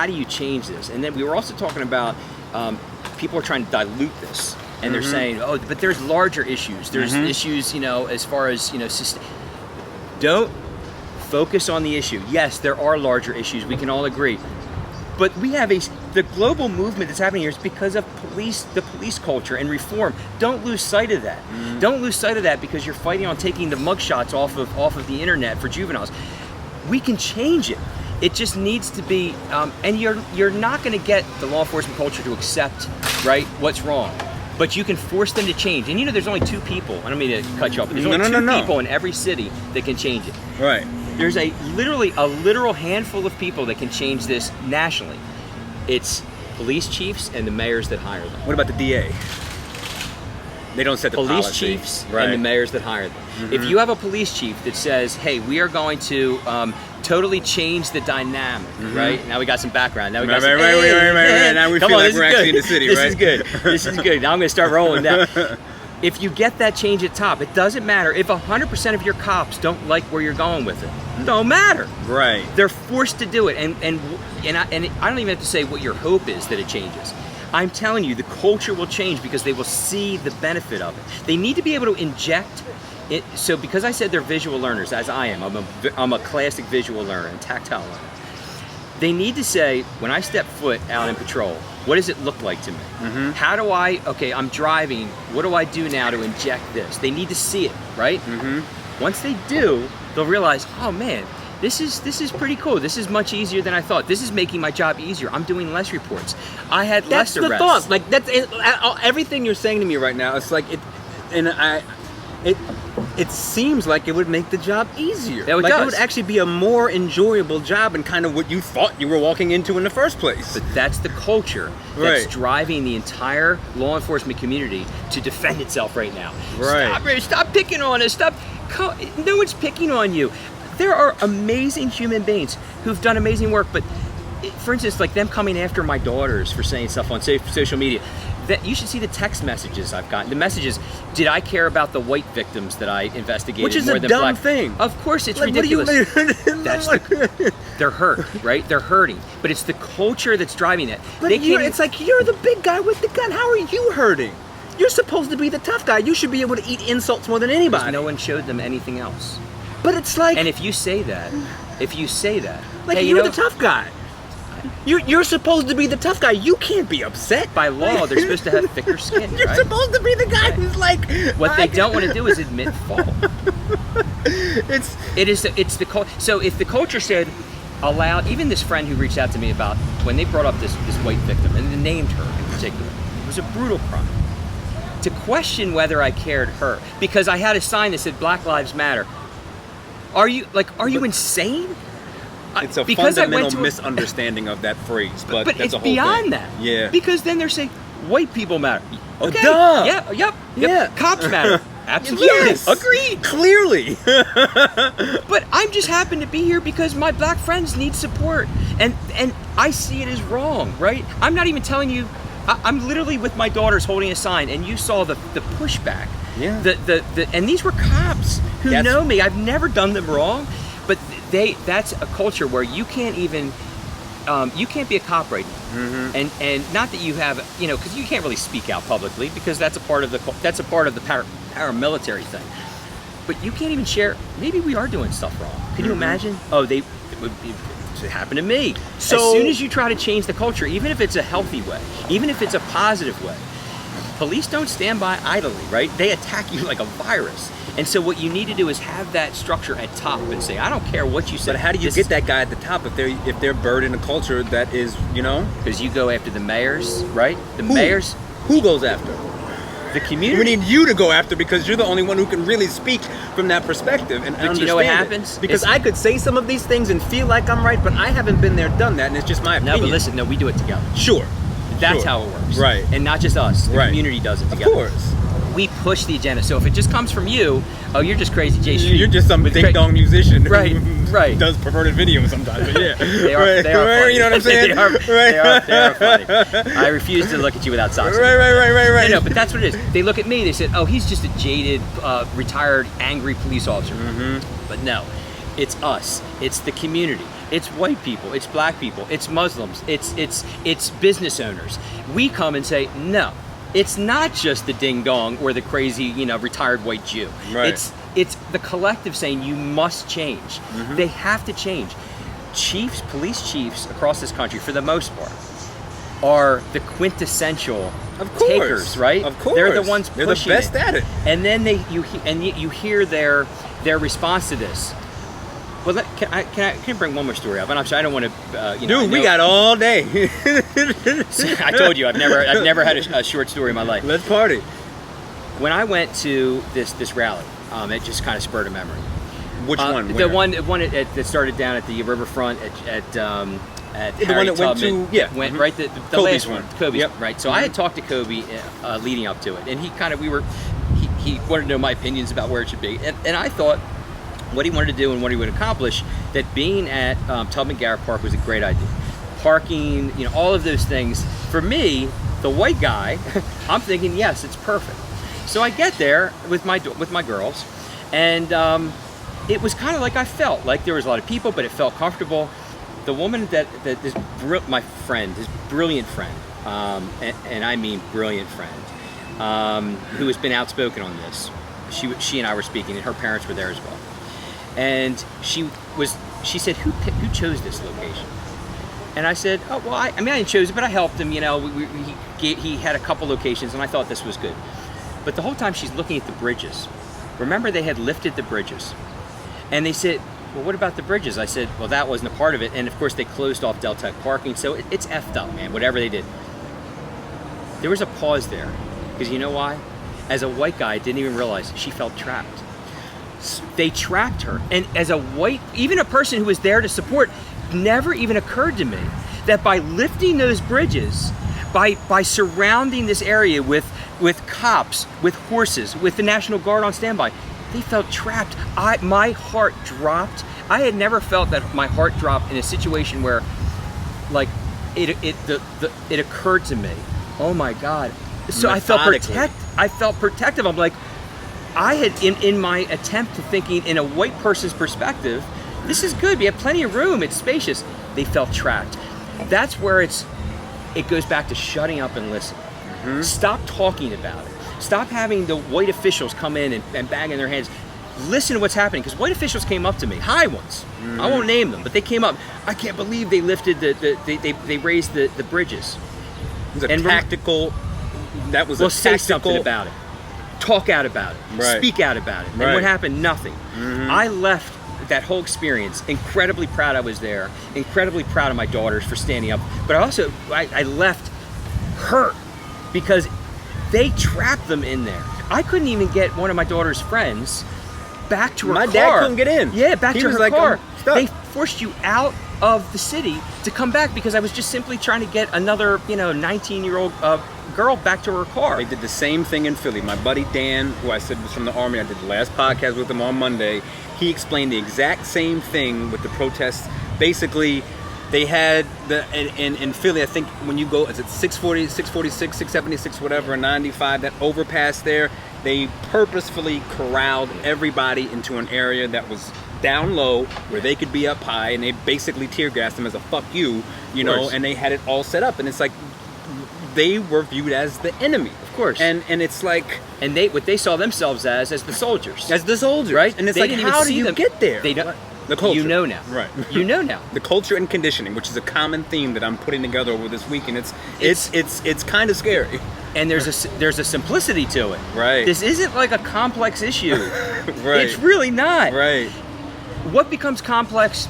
do you change this, and then we were also talking about people are trying to dilute this. And they're saying, oh, but there's larger issues. There's issues, as far as, don't focus on the issue. Yes, there are larger issues. We can all agree. But we have the global movement that's happening here is because of the police culture and reform. Don't lose sight of that. Don't lose sight of that because you're fighting on taking the mugshots off of the internet for juveniles. We can change it. It just needs to be, and you're not going to get the law enforcement culture to accept, right, what's wrong. But you can force them to change. And there's only two people. I don't mean to cut you off, but there's only two people in every city that can change it. Right. There's a literal handful of people that can change this nationally. It's police chiefs and the mayors that hire them. What about the DA? They don't set the police policy. Chiefs Right. and the mayors that hire them. If you have a police chief that says, hey, we are going to totally change the dynamic, right? Now we got some background. Now we got right. Now we feel like we're actually in the city, this right? This is good. This is good. Now I'm going to start rolling down. If you get that change at top, it doesn't matter. If 100% of your cops don't like where you're going with it, don't matter. Right. They're forced to do it. And I don't even have to say what your hope is that it changes. I'm telling you, the culture will change because they will see the benefit of it. They need to be able to inject it. So because I said they're visual learners, as I am, I'm a classic visual learner and tactile learner. They need to say, when I step foot out in patrol, what does it look like to me? How do I'm driving, what do I do now to inject this? They need to see it, right? Once they do, they'll realize, oh man, this is pretty cool. This is much easier than I thought. This is making my job easier. I'm doing less reports. I had less arrests. That's the thought. That's everything you're saying to me right now. It's like it, and it seems like it would make the job easier. Yeah, it like does. it would actually be a more enjoyable job and kind of what you thought you were walking into in the first place. But that's the culture that's Right. driving the entire law enforcement community to defend itself right now. Right. Stop picking on us. No one's picking on you. There are amazing human beings who've done amazing work, but for instance, like them coming after my daughters for saying stuff on social media. That you should see the text messages I've gotten. The messages, did I care about the white victims that I investigated Which is more a than dumb black? thing. Of course, it's Like, ridiculous. What do you That's they're hurt, right? They're hurting, but it's the culture that's driving it. But They can't. it's like you're the big guy with the gun. How are you hurting? You're supposed to be the tough guy. You should be able to eat insults more than anybody. because no one showed them anything else. But it's like, And if you say that, like hey, you're the tough guy. You're supposed to be the tough guy. You can't be upset. by law, they're supposed to have thicker skin, You're right? supposed to be the guy who's like. What they don't want to do is admit fault. It's the culture. So if the culture said, allow, even this friend who reached out to me about when they brought up this white victim and they named her in particular, it was a brutal crime. To question whether I cared her because I had a sign that said Black Lives Matter. Are you insane? It's a Because I went fundamental to a- misunderstanding of that phrase, but that's it's a whole beyond thing. that. Yeah. Because then they're saying white people matter. Okay. Duh. Yeah. Yep. Yeah. Cops matter. Absolutely. Yes. Agreed. Clearly. But I'm just happen to be here because my black friends need support, and I see it as wrong, right? I'm not even telling you. I'm literally with my daughters holding a sign, and you saw the pushback. Yeah. And these were cops who That's- know me. I've never done them wrong, but that's a culture where you can't even. You can't be a cop right now, and not that you have, because you can't really speak out publicly because that's a part of the paramilitary thing. But you can't even share. Maybe we are doing stuff wrong. Can you imagine? Oh, it happened to me. So- as soon as you try to change the culture, even if it's a healthy way, even if it's a positive way, police don't stand by idly, right? They attack you like a virus. And so what you need to do is have that structure at top and say, I don't care what you say. But how do you get that guy at the top if they're bird in a culture that is, Because you go after the mayors, right? The Who? mayors, Who goes after? the We community. need you to go after because you're the only one who can really speak from that perspective and But you know what understand it. happens? Because It's- I could say some of these things and feel like I'm right, but I haven't been there, done that, and it's just my No, opinion. but listen, no, we do it together. Sure. That's Sure. how it works. Right. And not just us. The Right. community does it Of together. course. We push the agenda. So if it just comes from you, oh, you're just crazy, Jay Street. You're just some with ding dong musician who Right, right. does perverted videos sometimes. But yeah. They are, right, they are right, funny. You know what I'm saying? they are funny. I refuse to look at you without socks. Right. No, but that's what it is. They look at me, they said, oh, he's just a jaded, retired, angry police officer. But no, it's us. It's the community. It's white people. It's black people. It's Muslims. It's business owners. We come and say, no, it's not just the ding dong or the crazy, retired white Jew. Right. It's the collective saying you must change. They have to change. Chiefs, police chiefs across this country, for the most part, are the quintessential Of course. takers, right? Of course. They're the ones They're the pushing best at it. And then you hear their response to this. Well, can I bring one more story up? And I'm sorry, I don't want to. Dude, we got all day. I told you, I've never had a short story in my life. Let's party. When I went to this rally, it just kind of spurred a memory. Which one? The Where? one that started down at the riverfront at the Harry one that went Tubman. to- yeah. Went Mhm. right the Kobe's last one. one. Kobe's Yep. right. So I had talked to Kobe leading up to it, and he wanted to know my opinions about where it should be, and I thought what he wanted to do and what he would accomplish, that being at Tubman Garrett Park was a great idea. Parking, all of those things. For me, the white guy, I'm thinking, yes, it's perfect. So I get there with my girls, and it was kind of like I felt like there was a lot of people, but it felt comfortable. The woman my friend, his brilliant friend, and I mean brilliant friend, who has been outspoken on this. She and I were speaking, and her parents were there as well. And she said, who chose this location? And I said, oh, well, I didn't choose it, but I helped him, he had a couple locations, and I thought this was good. But the whole time she's looking at the bridges. Remember, they had lifted the bridges. And they said, well, what about the bridges? I said, well, that wasn't a part of it. And of course, they closed off Deltec parking, so it's effed up, man, whatever they did. There was a pause there, because you know why? As a white guy, I didn't even realize she felt trapped. They trapped her. And as a white, even a person who was there to support, never even occurred to me that by lifting those bridges, by surrounding this area with cops, with horses, with the National Guard on standby, they felt trapped. My heart dropped. I had never felt that my heart dropped in a situation where, like, it occurred to me, oh my God. So I felt protective. I'm like, I had in my attempt to thinking in a white person's perspective, this is good. We have plenty of room. It's spacious. They felt trapped. That's where it goes back to shutting up and listening. Mm-hmm. Stop talking about it. Stop having the white officials come in and bang in their hands. Listen to what's happening, because white officials came up to me, high ones. Mm-hmm. I won't name them, but they came up. I can't believe they lifted they raised the bridges. It was a tactical. That was say something about it. Talk out about it. Right. Speak out about it. Right. And what happened? Nothing. Mm-hmm. I left that whole experience incredibly proud I was there, incredibly proud of my daughters for standing up, but I left hurt because they trapped them in there. I couldn't even get one of my daughter's friends back to her car. My dad couldn't get in. Yeah, back He to was her like, car. I'm stuck. They forced you out of the city to come back because I was just simply trying to get another, 19-year-old girl back to her car. They did the same thing in Philly. My buddy Dan, who I said was from the Army, I did the last podcast with him on Monday. He explained the exact same thing with the protests. Basically, they had in Philly, I think when you go, is it 640, 646, 676, whatever, 95, that overpass there, they purposefully corralled everybody into an area that was down low where they could be up high, and they basically tear gassed them as a fuck you, and they had it all set up, and it's like they were viewed as the enemy, of course, and it's like, and what they saw themselves as the soldiers, right? And it's they like, didn't how even do see you them. get there? They don't. The culture. You know now. Right. You know now. The culture and conditioning, which is a common theme that I'm putting together over this week, and it's kind of scary. And there's a simplicity to it. Right. This isn't like a complex issue. Right. It's really not. Right. What becomes complex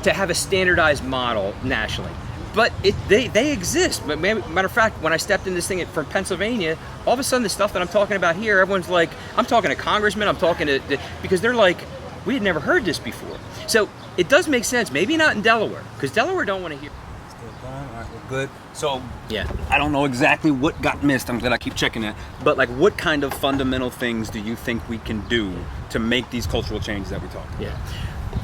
to have a standardized model nationally? But they exist. But matter of fact, when I stepped in this thing from Pennsylvania, all of a sudden the stuff that I'm talking about here, everyone's like, I'm talking to congressmen, I'm talking to, because they're like, we had never heard this before. So it does make sense. Maybe not in Delaware, because Delaware don't want to hear. Still going? All right, we're good. So yeah, I don't know exactly what got missed. I'm glad I keep checking that. But like, what kind of fundamental things do you think we can do to make these cultural changes that we talked about? Yeah.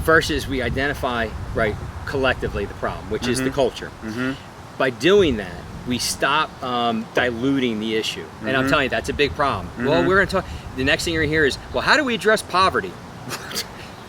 First is we identify, right, collectively the problem, which is the culture. Mm-hmm. By doing that, we stop diluting the issue. And I'm telling you, that's a big problem. Well, we're going to talk. The next thing you're going to hear is, well, how do we address poverty?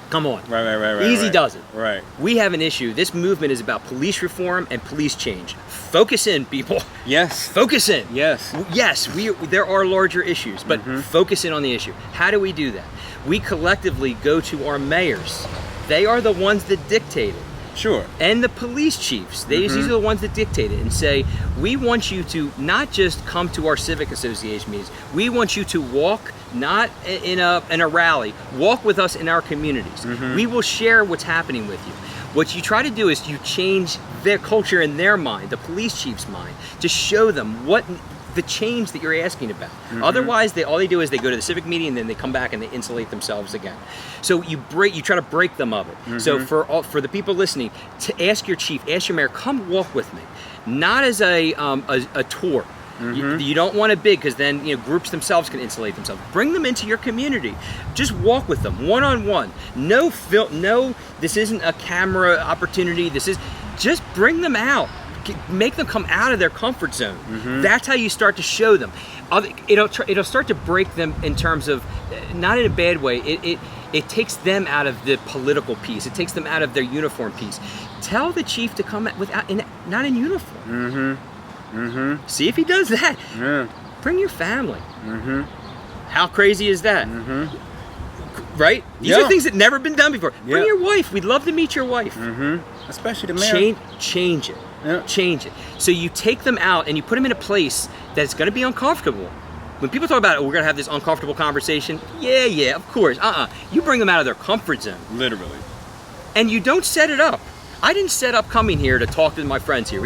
Come on. Right. Easy does it. Right. We have an issue. This movement is about police reform and police change. Focus in, people. Yes. Focus in. Yes. Yes, there are larger issues, but focus in on the issue. How do we do that? We collectively go to our mayors. They are the ones that dictate it. Sure. And the police chiefs, these are the ones that dictate it and say, we want you to not just come to our civic association meetings, we want you to walk, not in a rally, walk with us in our communities. We will share what's happening with you. What you try to do is you change their culture in their mind, the police chief's mind, to show them what the change that you're asking about. Otherwise, all they do is they go to the civic meeting and then they come back and they insulate themselves again. So you try to break them of it. So for the people listening, to ask your chief, ask your mayor, come walk with me, not as a tour. You don't want it big, because then groups themselves can insulate themselves. Bring them into your community. Just walk with them one-on-one. No, this isn't a camera opportunity. Just bring them out. Make them come out of their comfort zone. That's how you start to show them. It'll start to break them in terms of, not in a bad way. It takes them out of the political piece. It takes them out of their uniform piece. Tell the chief to come not in uniform. See if he does that. Yeah. Bring your family. How crazy is that? Right? These are things that never been done before. Bring your wife. We'd love to meet your wife. Especially the mayor. Change it. Yeah. Change it. So you take them out and you put them in a place that's going to be uncomfortable. When people talk about, we're going to have this uncomfortable conversation. Yeah, of course. You bring them out of their comfort zone. Literally. And you don't set it up. I didn't set up coming here to talk to my friends here.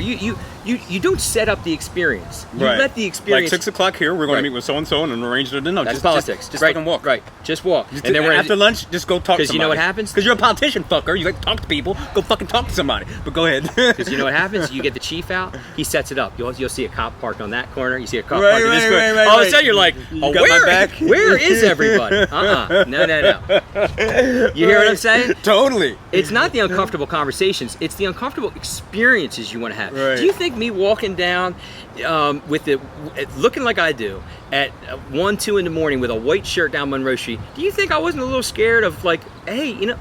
you don't set up the experience. You Right. let the experience. Like 6 o'clock here, we're going Right. to meet with so and so and arrange it. No, That's just politics. Just right. fucking walk. Right. Just walk. Just and then we're after lunch, just go talk to somebody. 'Cause you know what happens? Because you're a politician, fucker. You like to talk to people. Go fucking talk to somebody. But go ahead. Because you know what happens? You get the chief out. He sets it up. You'll see a cop parked on that corner. You see a cop Right, parked in this right, corner. right, All of a right. sudden, you're like, You oh, got my where, back? where is everybody? No. You hear what I'm saying? Totally. It's not the uncomfortable conversations. It's the uncomfortable experiences you want to have. Right. Do you think me walking down looking like I do at 1, 2 in the morning with a white shirt down Monroe Street, do you think I wasn't a little scared of like, hey, you know,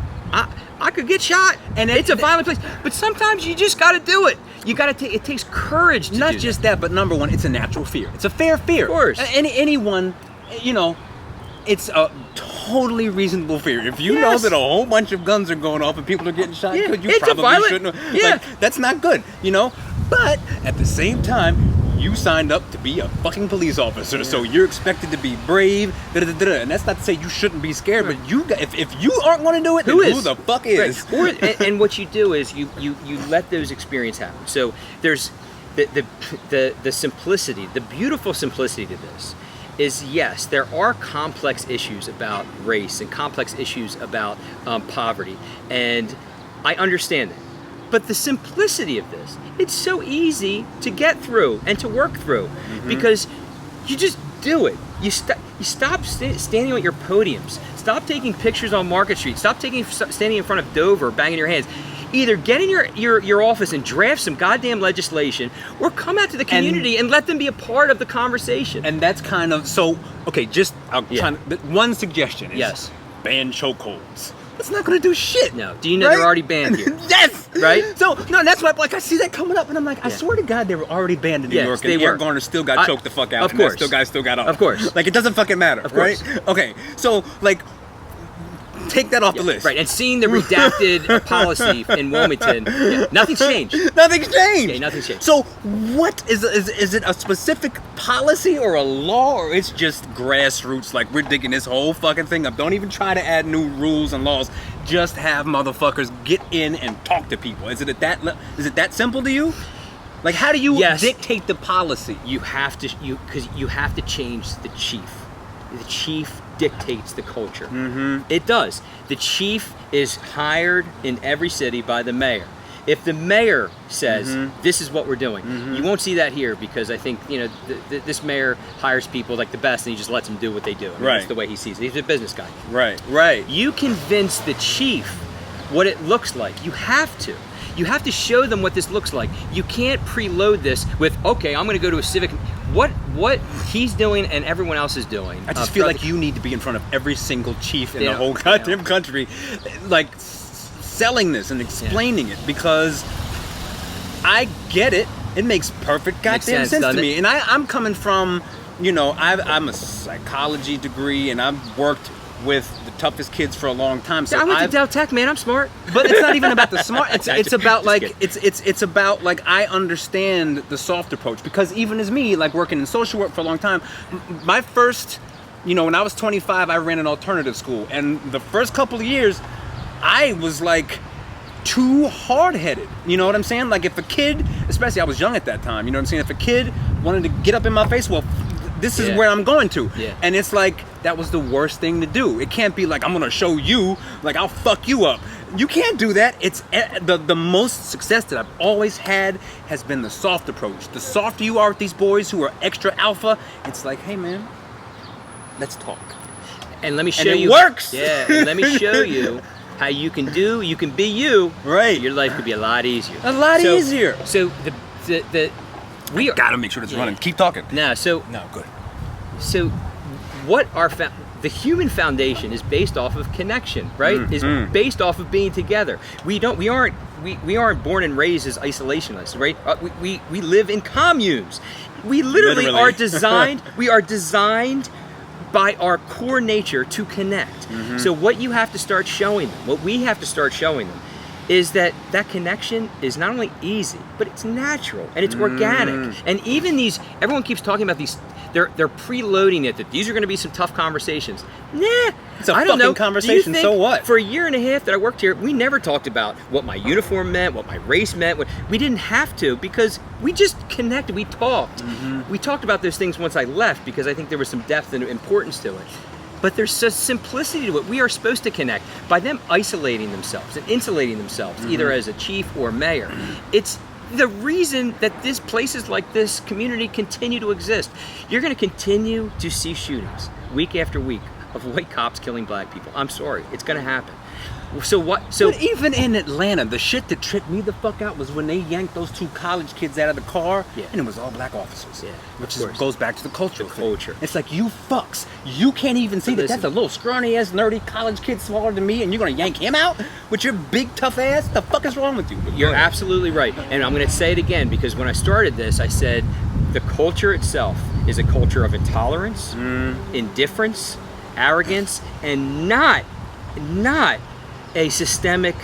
I could get shot, and it's a violent place. But sometimes you just got to do it. You got to. It takes courage to Not do just that, but number one, it's a natural fear. It's a fair fear. Of course. Anyone, you know, it's a totally reasonable fear. If you know Yes. that a whole bunch of guns are going off and people are getting shot, Yeah, you it's a probably violent- shouldn't have. yeah. Like, that's not good, you know? But at the same time, you signed up to be a fucking police officer, so you're expected to be brave, and that's not to say you shouldn't be scared, but if you aren't going to do it, Who then is? who the fuck is? Right. And what you do is you let those experiences happen. So there's the simplicity, the beautiful simplicity to this is, yes, there are complex issues about race and complex issues about poverty, and I understand it. But the simplicity of this, it's so easy to get through and to work through because you just do it. You stop standing at your podiums. Stop taking pictures on Market Street. Stop standing in front of Dover, banging your hands. Either get in your office and draft some goddamn legislation, or come out to the community and let them be a part of the conversation. And that's kind of so. Okay, just one suggestion is Yes. ban chokeholds. That's not going to do shit. No. Do you know right? they're already banned here? Yes. Right? So no, that's why. Like I see that coming up, and I'm like, I Yeah. swear to God, they were already banned in New Yes, York, they and were. Eric Garner still got choked the fuck out. Of and that course. guy still got off. Of course. Like it doesn't fucking matter, Of course. right? Okay, so like, take that off the list. Right. And seeing the redacted policy in Wilmington, nothing's changed. Nothing's changed. Okay, nothing's changed. So what is it a specific policy or a law, or it's just grassroots? Like we're digging this whole fucking thing up. Don't even try to add new rules and laws. Just have motherfuckers get in and talk to people. Is it that simple to you? Like how do you dictate the policy? You have to because you have to change the chief. The chief dictates the culture. It does. The chief is hired in every city by the mayor. If the mayor says this is what we're doing, you won't see that here because I think this mayor hires people like the best and he just lets them do what they do. I mean, Right. That's the way he sees it. He's a business guy. Right. You convince the chief what it looks like. You have to. You have to show them what this looks like. You can't preload this with, okay, I'm going to go to a civic. What he's doing and everyone else is doing. I just feel like you need to be in front of every single chief in They the don't- whole goddamn country, like selling this and explaining it, because I get it. It makes perfect goddamn sense to doesn't me. it? And I'm coming from, you know, I'm a psychology degree and I've worked with the toughest kids for a long time. So I went to Del Tech, man. I'm smart. but it's not even about the smart. It's about Just like kidding. it's about like I understand the soft approach, because even as me, like working in social work for a long time, my first, you know, when I was 25, I ran an alternative school, and the first couple of years, I was like too hard-headed. You know what I'm saying? Like if a kid, especially I was young at that time, you know what I'm saying? If a kid wanted to get up in my face, well, this is where I'm going to. Yeah. And it's like, that was the worst thing to do. It can't be like, I'm gonna show you, like I'll fuck you up. You can't do that. It's the most success that I've always had has been the soft approach. The softer you are with these boys who are extra alpha, it's like, hey man, let's talk. And let me show And it you. works! Yeah, and let me show you how you can be you. Right. Your life could be a lot easier. A lot easier. So we are. Gotta make sure it's running. Keep talking. No, Good. So what the human foundation is based off of connection, right? Is based off of being together. We aren't born and raised as isolationists, right? We live in communes. We literally are designed. We are designed by our core nature to connect. So what you have to start showing them, what we have to start showing them, is that connection is not only easy, but it's natural and it's organic. And even everyone keeps talking about these, they're preloading it, that these are gonna be some tough conversations. Nah, It's a I don't fucking know. conversation, Do you so think what? For a year and a half that I worked here, we never talked about what my uniform meant, what my race meant. We didn't have to because we just connected. We talked. We talked about those things once I left because I think there was some depth and importance to it. But there's such simplicity to it. We are supposed to connect. By them isolating themselves and insulating themselves, either as a chief or mayor, it's the reason that places like this community continue to exist. You're going to continue to see shootings week after week of white cops killing black people. I'm sorry, it's going to happen. So what? So But even in Atlanta, the shit that tripped me the fuck out was when they yanked those 2 college kids out of the car, Yeah. and it was all black officers. Yeah, which of course. goes back to the culture. culture. It's like, you fucks, you can't even see that listen. that's a little scrawny ass nerdy college kid smaller than me, and you're gonna yank him out with your big tough ass? The fuck is wrong with you? But You're go ahead. absolutely right. And I'm going to say it again because when I started this, I said the culture itself is a culture of intolerance, indifference, arrogance, and not a systemic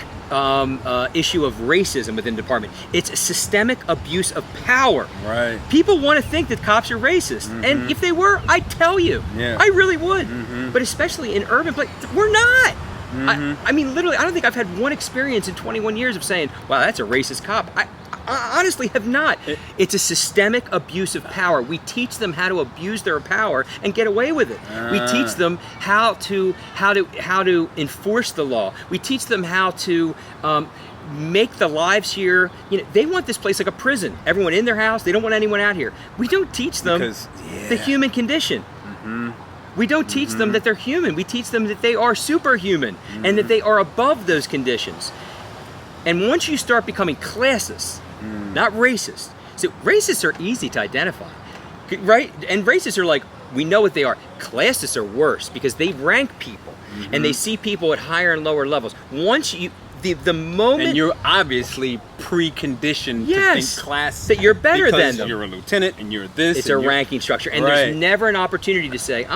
issue of racism within the department. It's a systemic abuse of power. Right. People want to think that cops are racist. And if they were, I'd tell you. Yeah. I really would. But especially in urban places, we're not. I mean, literally, I don't think I've had one experience in 21 years of saying, wow, that's a racist cop. I honestly have not. It's a systemic abuse of power. We teach them how to abuse their power and get away with it. We teach them how to enforce the law. We teach them how to make the lives here. You know, they want this place like a prison. Everyone in their house. They don't want anyone out here. We don't teach them the human condition. We don't teach them that they're human. We teach them that they are superhuman and that they are above those conditions. And once you start becoming classist, not racist. So racists are easy to identify, right? And racists are like, we know what they are. Classists are worse because they rank people and they see people at higher and lower levels. Once you, the moment... And you're obviously preconditioned to think class... that you're better than because them. you're a lieutenant and you're this. It's a ranking structure. And Right. there's never an opportunity to say,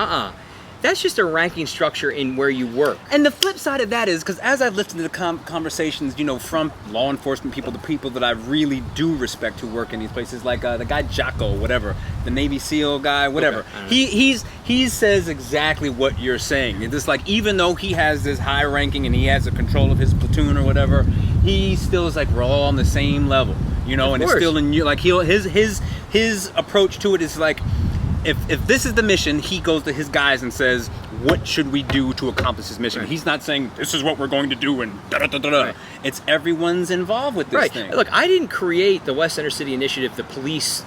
that's just a ranking structure in where you work. And the flip side of that is, because as I've listened to the conversations, you know, from law enforcement people, the people that I really do respect who work in these places, like the guy Jocko, whatever, the Navy SEAL guy, whatever. Okay. He says exactly what you're saying. It's just like, even though he has this high ranking and he has the control of his platoon or whatever, he still is like, we're all on the same level, you know, Of and course. it's still in you. Like his approach to it is like, if this is the mission, he goes to his guys and says, what should we do to accomplish this mission? Right. He's not saying, this is what we're going to do, and da-da-da-da-da. Right. It's everyone's involved with this thing. Look, I didn't create the West Center City Initiative, the police,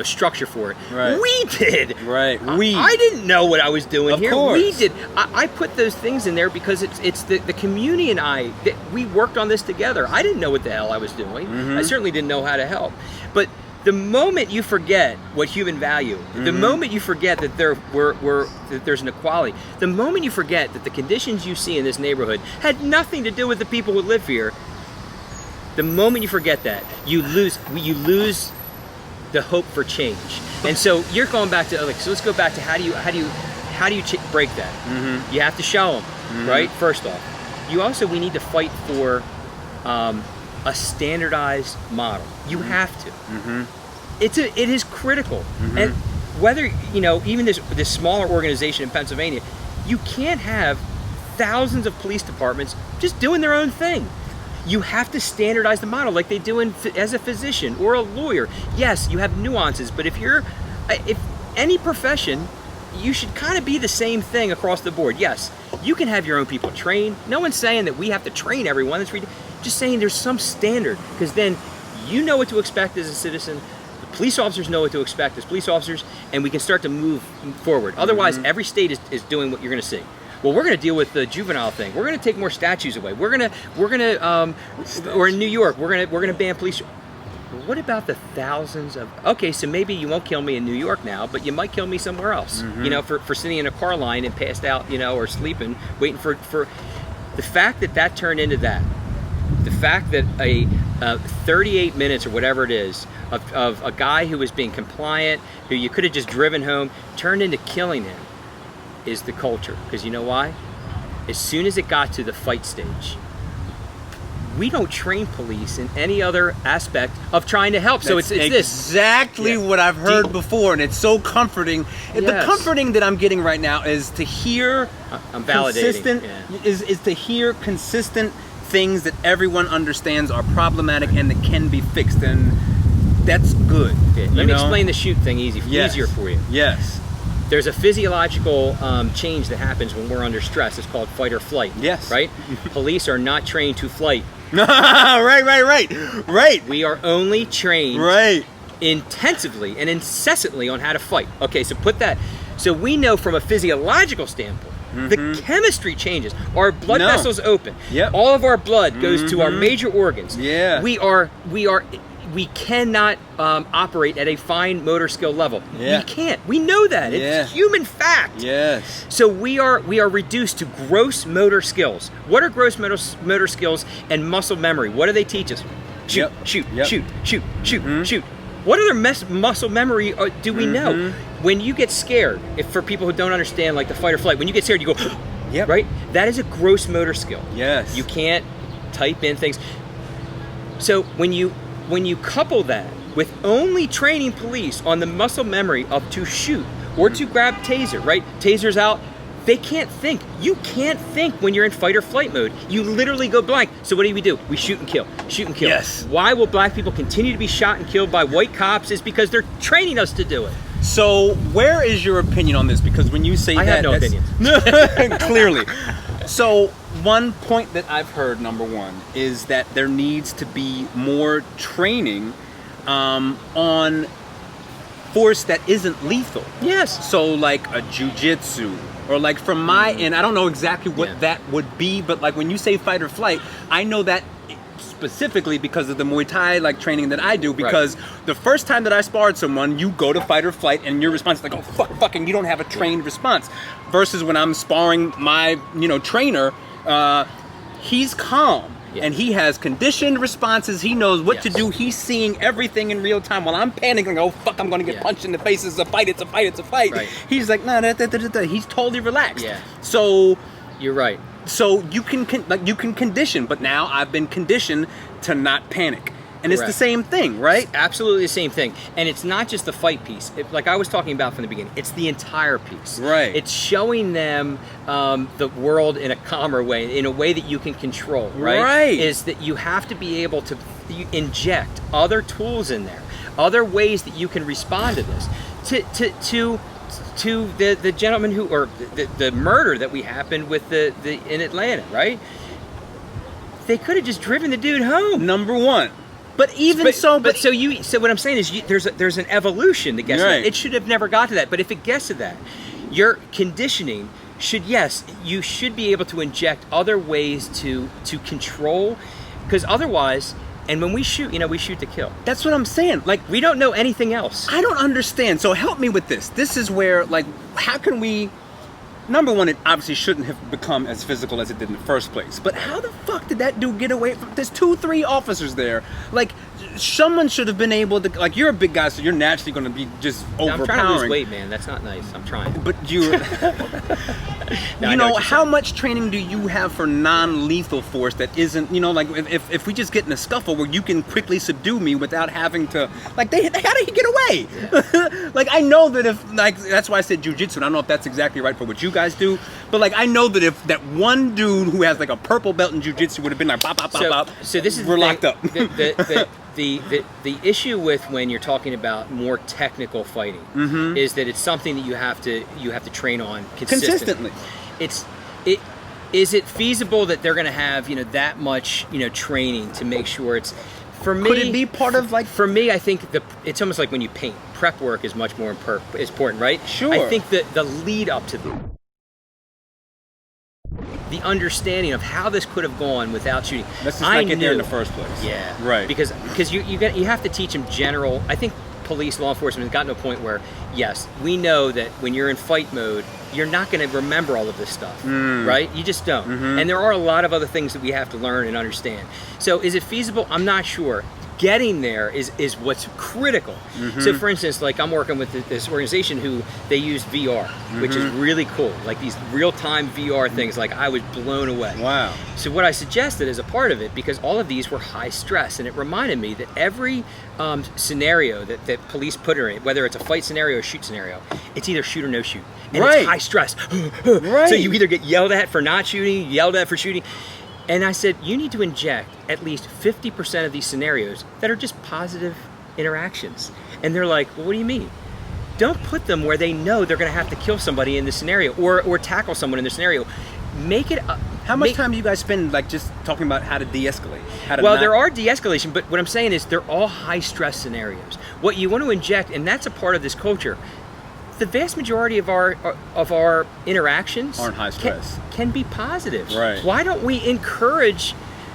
structure for it. Right. We did. Right. I didn't know what I was doing Of here. course. We did. I put those things in there because it's the community and I, that we worked on this together. I didn't know what the hell I was doing. I certainly didn't know how to help. But the moment you forget what human value, the moment you forget that that there's an equality, the moment you forget that the conditions you see in this neighborhood had nothing to do with the people who live here, the moment you forget that, you lose the hope for change. And so you're going back to, so let's go back to how do you break that? You have to show them, right? First off, we need to fight for a standardized model. You have to. It is critical. And whether, even this smaller organization in Pennsylvania, you can't have thousands of police departments just doing their own thing. You have to standardize the model like they do as a physician or a lawyer. Yes, you have nuances, but if any profession, you should kind of be the same thing across the board. Yes, you can have your own people trained. No one's saying that we have to train everyone. Just saying there's some standard, because then you know what to expect as a citizen. The police officers know what to expect as police officers, and we can start to move forward. Otherwise, every state is doing what you're going to see. Well, we're going to deal with the juvenile thing. We're going to take more statues away. Or in New York, we're going to ban police. What about the thousands of? Okay, so maybe you won't kill me in New York now, but you might kill me somewhere else. For sitting in a car line and passed out, or sleeping, waiting for the fact that turned into that. The fact that a 38 minutes or whatever it is of a guy who was being compliant, who you could have just driven home, turned into killing him, is the culture. Because you know why? As soon as it got to the fight stage, we don't train police in any other aspect of trying to help. So it's this. Exactly what I've heard before, and it's so comforting. The Yes. comforting that I'm getting right now is to hear I'm validating. consistent Yeah. is to hear consistent things that everyone understands are problematic and that can be fixed, and that's good. Okay, let me explain the shoot thing easier for you. Yes. There's a physiological change that happens when we're under stress. It's called fight or flight. Yes. Right? Police are not trained to flight. right. We are only trained Right. intensively and incessantly on how to fight. Okay, so put that. So we know from a physiological standpoint, the chemistry changes. Our blood vessels open. Yep. All of our blood goes to our major organs. Yeah. We cannot operate at a fine motor skill level. Yeah. We can't. We know that. It's human fact. Yes. So we are reduced to gross motor skills. What are gross motor skills and muscle memory? What do they teach us? Shoot, Yep. shoot, Yep. shoot, shoot, shoot, shoot. What other muscle memory do we know? When you get scared, if for people who don't understand, like the fight or flight, when you get scared, you go, Yep. right? That is a gross motor skill. Yes. You can't type in things. So when you couple that with only training police on the muscle memory of to shoot or to grab taser, right? Taser's out. They can't think. You can't think when you're in fight or flight mode. You literally go blank. So what do? We shoot and kill. Shoot and kill. Yes. Why will black people continue to be shot and killed by white cops? Is because they're training us to do it. So where is your opinion on this? Because when you say I have no opinion. Clearly. So one point that I've heard, number one, is that there needs to be more training on force that isn't lethal. Yes. So like a jujitsu, or like from my end, I don't know exactly what that would be, but like when you say fight or flight, I know that specifically because of the Muay Thai like training that I do, because the first time that I sparred someone, you go to fight or flight and your response is like, oh fucking, you don't have a trained response. Versus when I'm sparring my, trainer, he's calm. And he has conditioned responses. He knows what to do. He's seeing everything in real time. While I'm panicking, oh fuck, I'm gonna get punched in the face. It's a fight. It's a fight. It's a fight. Right. He's like, nah, he's totally relaxed. Yeah. So you're right. So you can condition, but now I've been conditioned to not panic. And it's the same thing, right? It's absolutely the same thing. And it's not just the fight piece. Like I was talking about from the beginning, it's the entire piece. Right. It's showing them the world in a calmer way, in a way that you can control, right? Right. Is that you have to be able to inject other tools in there, other ways that you can respond to this. To the gentleman who, or the murder that happened with the in Atlanta, right? They could have just driven the dude home. Number one. But so what I'm saying is there's an evolution that gets to that. It should have never got to that. But if it gets to that, your conditioning you should be able to inject other ways to control, because otherwise, and when we shoot, we shoot to kill. That's what I'm saying. Like, we don't know anything else. I don't understand. So help me with this. This is where, like, how can we... Number one, it obviously shouldn't have become as physical as it did in the first place. But how the fuck did that dude get away from... There's 2-3 officers there. Like, someone should have been able to... Like, you're a big guy, so you're naturally going to be just overpowering. I'm trying to lose weight, man. That's not nice. I'm trying. But you... how much training do you have for non-lethal force that isn't... like, if we just get in a scuffle where you can quickly subdue me without having to... Like, how did he get away? Yeah. Like, I know that if... Like, that's why I said jujitsu. I don't know if that's exactly right for what you guys do, but like I know that if that one dude who has like a purple belt in jiu-jitsu would have been like bop bop bop bop, so this is we're locked up. The issue with when you're talking about more technical fighting is that it's something that you have to train on consistently. Is it feasible that they're going to have that much training to make sure it's... For me, could it be part of like... For me, I think it's almost like when you paint. Prep work is much more important, right? Sure. I think that the lead up to the understanding of how this could have gone without shooting. Let's just not get there in the first place. Yeah. Right. Because you have to teach them general... I think police, law enforcement has gotten to a point where, yes, we know that when you're in fight mode, you're not going to remember all of this stuff, right? You just don't. And there are a lot of other things that we have to learn and understand. So is it feasible? I'm not sure. getting there is what's critical. So for instance, like I'm working with this organization who they use VR, which is really cool, like these real-time VR things. Like I was blown away. Wow. So what I suggested as a part of it, because all of these were high stress, and it reminded me that every scenario that police put in, whether it's a fight scenario or shoot scenario, it's either shoot or no shoot, and it's high stress. Right. So you either get yelled at for not shooting, yelled at for shooting. And I said, you need to inject at least 50% of these scenarios that are just positive interactions. And they're like, well, what do you mean? Don't put them where they know they're going to have to kill somebody in the scenario or tackle someone in the scenario. Make it. How much time do you guys spend like just talking about how to de-escalate? There are de-escalation, but what I'm saying is they're all high-stress scenarios. What you want to inject, and that's a part of this culture. The vast majority of our interactions aren't high stress. Can be positive. Right. Why don't we encourage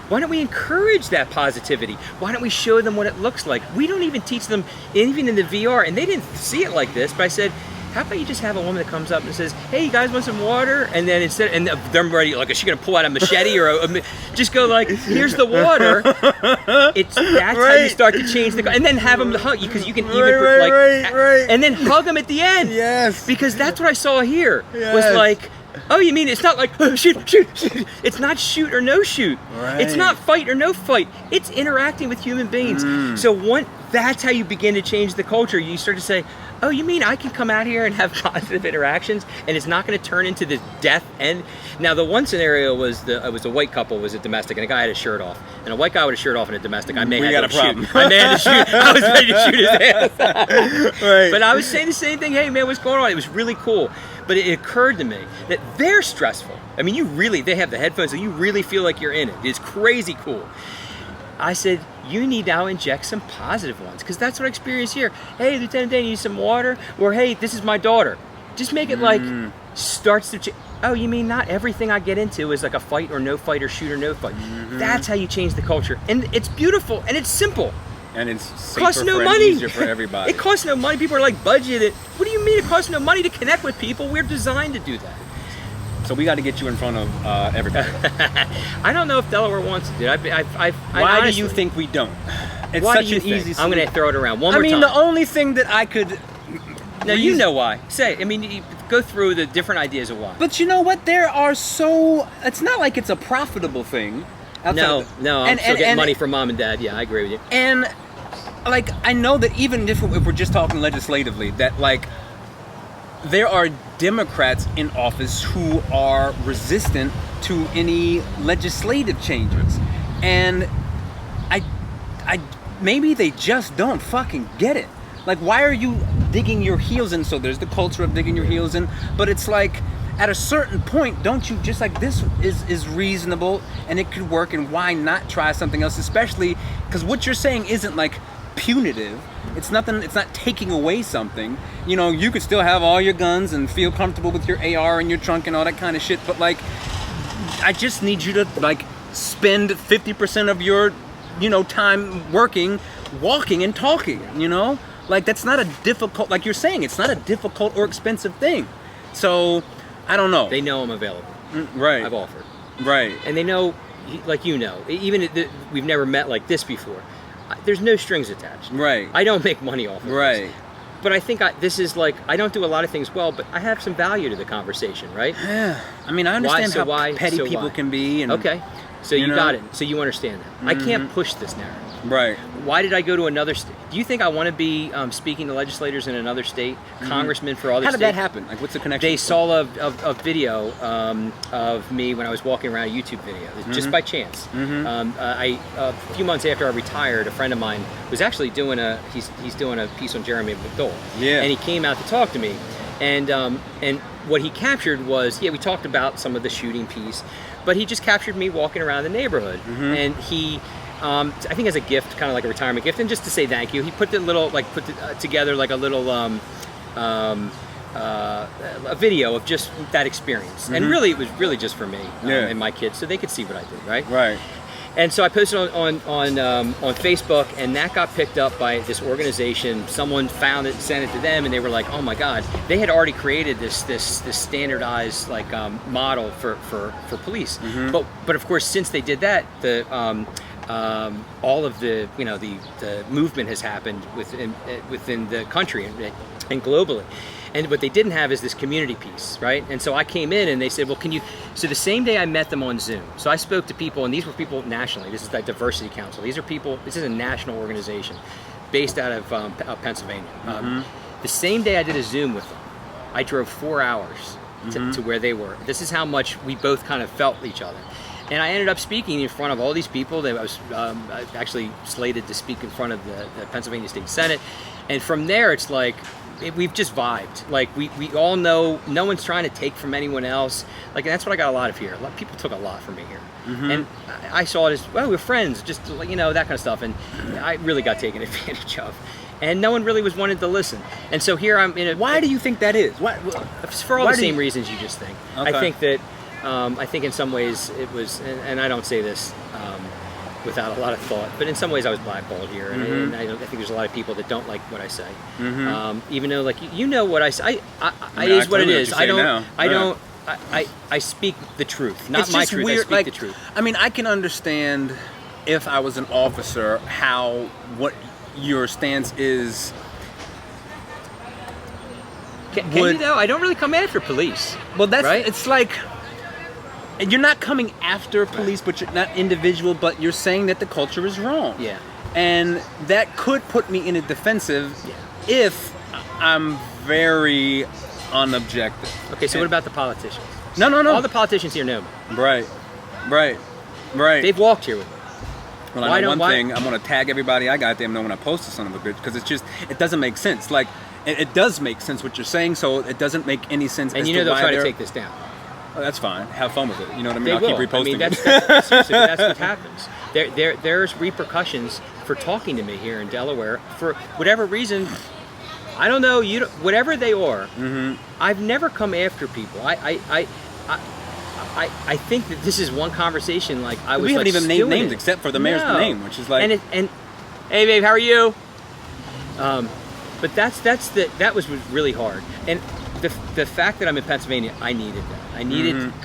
that positivity? Why don't we show them what it looks like? We don't even teach them, even in the VR, and they didn't see it like this, but I said, how about you just have a woman that comes up and says, hey, you guys want some water? And then they're ready, like, is she gonna pull out a machete or just go like, here's the water. That's how you start to change and then have them hug you, because you can and then hug them at the end. Yes. Because that's what I saw here. Yes. Was like, oh, you mean it's not like shoot. It's not shoot or no shoot. Right. It's not fight or no fight. It's interacting with human beings. So that's how you begin to change the culture. You start to say, oh, you mean I can come out here and have positive interactions, and it's not going to turn into this death end? Now, the one scenario was a white couple, was a domestic, and a guy had his shirt off. And a white guy with his shirt off and a domestic, I may have to shoot. I may have to shoot. I was ready to shoot his ass. Right. But I was saying the same thing. Hey, man, what's going on? It was really cool. But it occurred to me that they're stressful. I mean, they have the headphones, so you really feel like you're in it. It's crazy cool. I said, you need to now inject some positive ones, because that's what I experienced here. Hey, Lieutenant Dan, you need some water? Or, hey, this is my daughter. Just make it like starts to oh, you mean not everything I get into is like a fight or no fight or shoot or no fight. That's how you change the culture. And it's beautiful and it's simple. And it's safer costs no and money. easier for everybody. It costs no money. People are like, budget it. What do you mean it costs no money to connect with people? We're designed to do that. So we got to get you in front of everybody. I don't know if Delaware wants to do it. Why honestly, do you think we don't? It's why such do you an think? easy. I'm going to throw it around one more time. the only thing that I could. Now you know why. Say. I mean, you go through the different ideas of why. But you know what? There are so. It's not like it's a profitable thing. No. I'm still getting money from mom and dad. Yeah, I agree with you. And like, I know that even if we're just talking legislatively, that like there are Democrats in office who are resistant to any legislative changes, and I maybe they just don't fucking get it. Like, why are you digging your heels in? So there's the culture of digging your heels in, but it's like, at a certain point, don't you just like, this is reasonable and it could work, and why not try something else? Especially because what you're saying isn't like punitive. It's nothing. It's not taking away something. You know, you could still have all your guns and feel comfortable with your AR in your trunk and all that kind of shit. But like, I just need you to like spend 50% of your, time working, walking and talking. Like, that's not a difficult. Like you're saying, it's not a difficult or expensive thing. So I don't know. They know I'm available. Right. I've offered. Right. And they know, like even we've never met like this before. There's no strings attached. Right. I don't make money off of right. this. But I think this is like, I don't do a lot of things well, but I have some value to the conversation, right? Yeah. I mean, I understand how petty people can be. And, okay. So you got it. So you understand that. I can't push this narrative. Right. Why did I go to another state? Do you think I want to be speaking to legislators in another state, congressmen for other states? How did that happen? Like, what's the connection? They saw a video of me when I was walking around, a YouTube video, just by chance. A few months after I retired, a friend of mine was actually doing he's doing a piece on Jeremy McDowell. Yeah. And he came out to talk to me, and what he captured was, we talked about some of the shooting piece, but he just captured me walking around the neighborhood, and he. I think as a gift, kind of like a retirement gift, and just to say thank you, he put together like a little a video of just that experience, and really it was really just for me and my kids, so they could see what I did, right? Right. And so I posted on Facebook, and that got picked up by this organization. Someone found it, sent it to them, and they were like, "Oh my God!" They had already created this standardized model for police. But of course, since they did that, all of the the movement has happened within the country and globally. And what they didn't have is this community piece, right? And so I came in and they said, well, can you, so the same day I met them on Zoom. So I spoke to people, and these were people nationally. This is the Diversity Council. These are people, this is a national organization based out of Pennsylvania. The same day I did a Zoom with them, I drove 4 hours to where they were. This is how much we both kind of felt each other. And I ended up speaking in front of all these people. I was actually slated to speak in front of the Pennsylvania State Senate. And from there, it's like, we've just vibed. Like we all know, no one's trying to take from anyone else. Like, and that's what I got a lot of here. A lot of people took a lot from me here. And I saw it as, well, we're friends, just like, that kind of stuff. And I really got taken advantage of. And no one really was wanting to listen. And so here I'm in a... Why do you think that is? For all the same reasons you just think. Okay. I think that, I think in some ways it was, and I don't say this without a lot of thought, but in some ways I was blackballed here. And I think there's a lot of people that don't like what I say. Even though, like, what I say, it is what it is. I speak the truth, not It's my just truth. weird, I speak like, the truth. I mean, I can understand if I was an officer what your stance is. Can you though? I don't really come after police. Well, that's right? It's like, you're not coming after police, but you're not individual, but you're saying that the culture is wrong. Yeah. And that could put me in a defensive if I'm very unobjective. Okay, so what about the politicians? No. All the politicians here know me. Right. They've walked here with me. Well, I know one thing, I'm going to tag everybody I goddamn know when I post this son of a bitch, because it doesn't make sense. Like, it does make sense what you're saying, so it doesn't make any sense. And as they'll why try to take this down. Oh, that's fine. Have fun with it. You know what I mean? They I'll will. keep reposting That's seriously, that's what happens. There's repercussions for talking to me here in Delaware for whatever reason. I don't know. Whatever they are. I've never come after people. I think that this is one conversation. Like I was. We haven't even named names it. except for the mayor's name, which is like. And hey, babe, how are you? But that was really hard. And the fact that I'm in Pennsylvania, I needed that.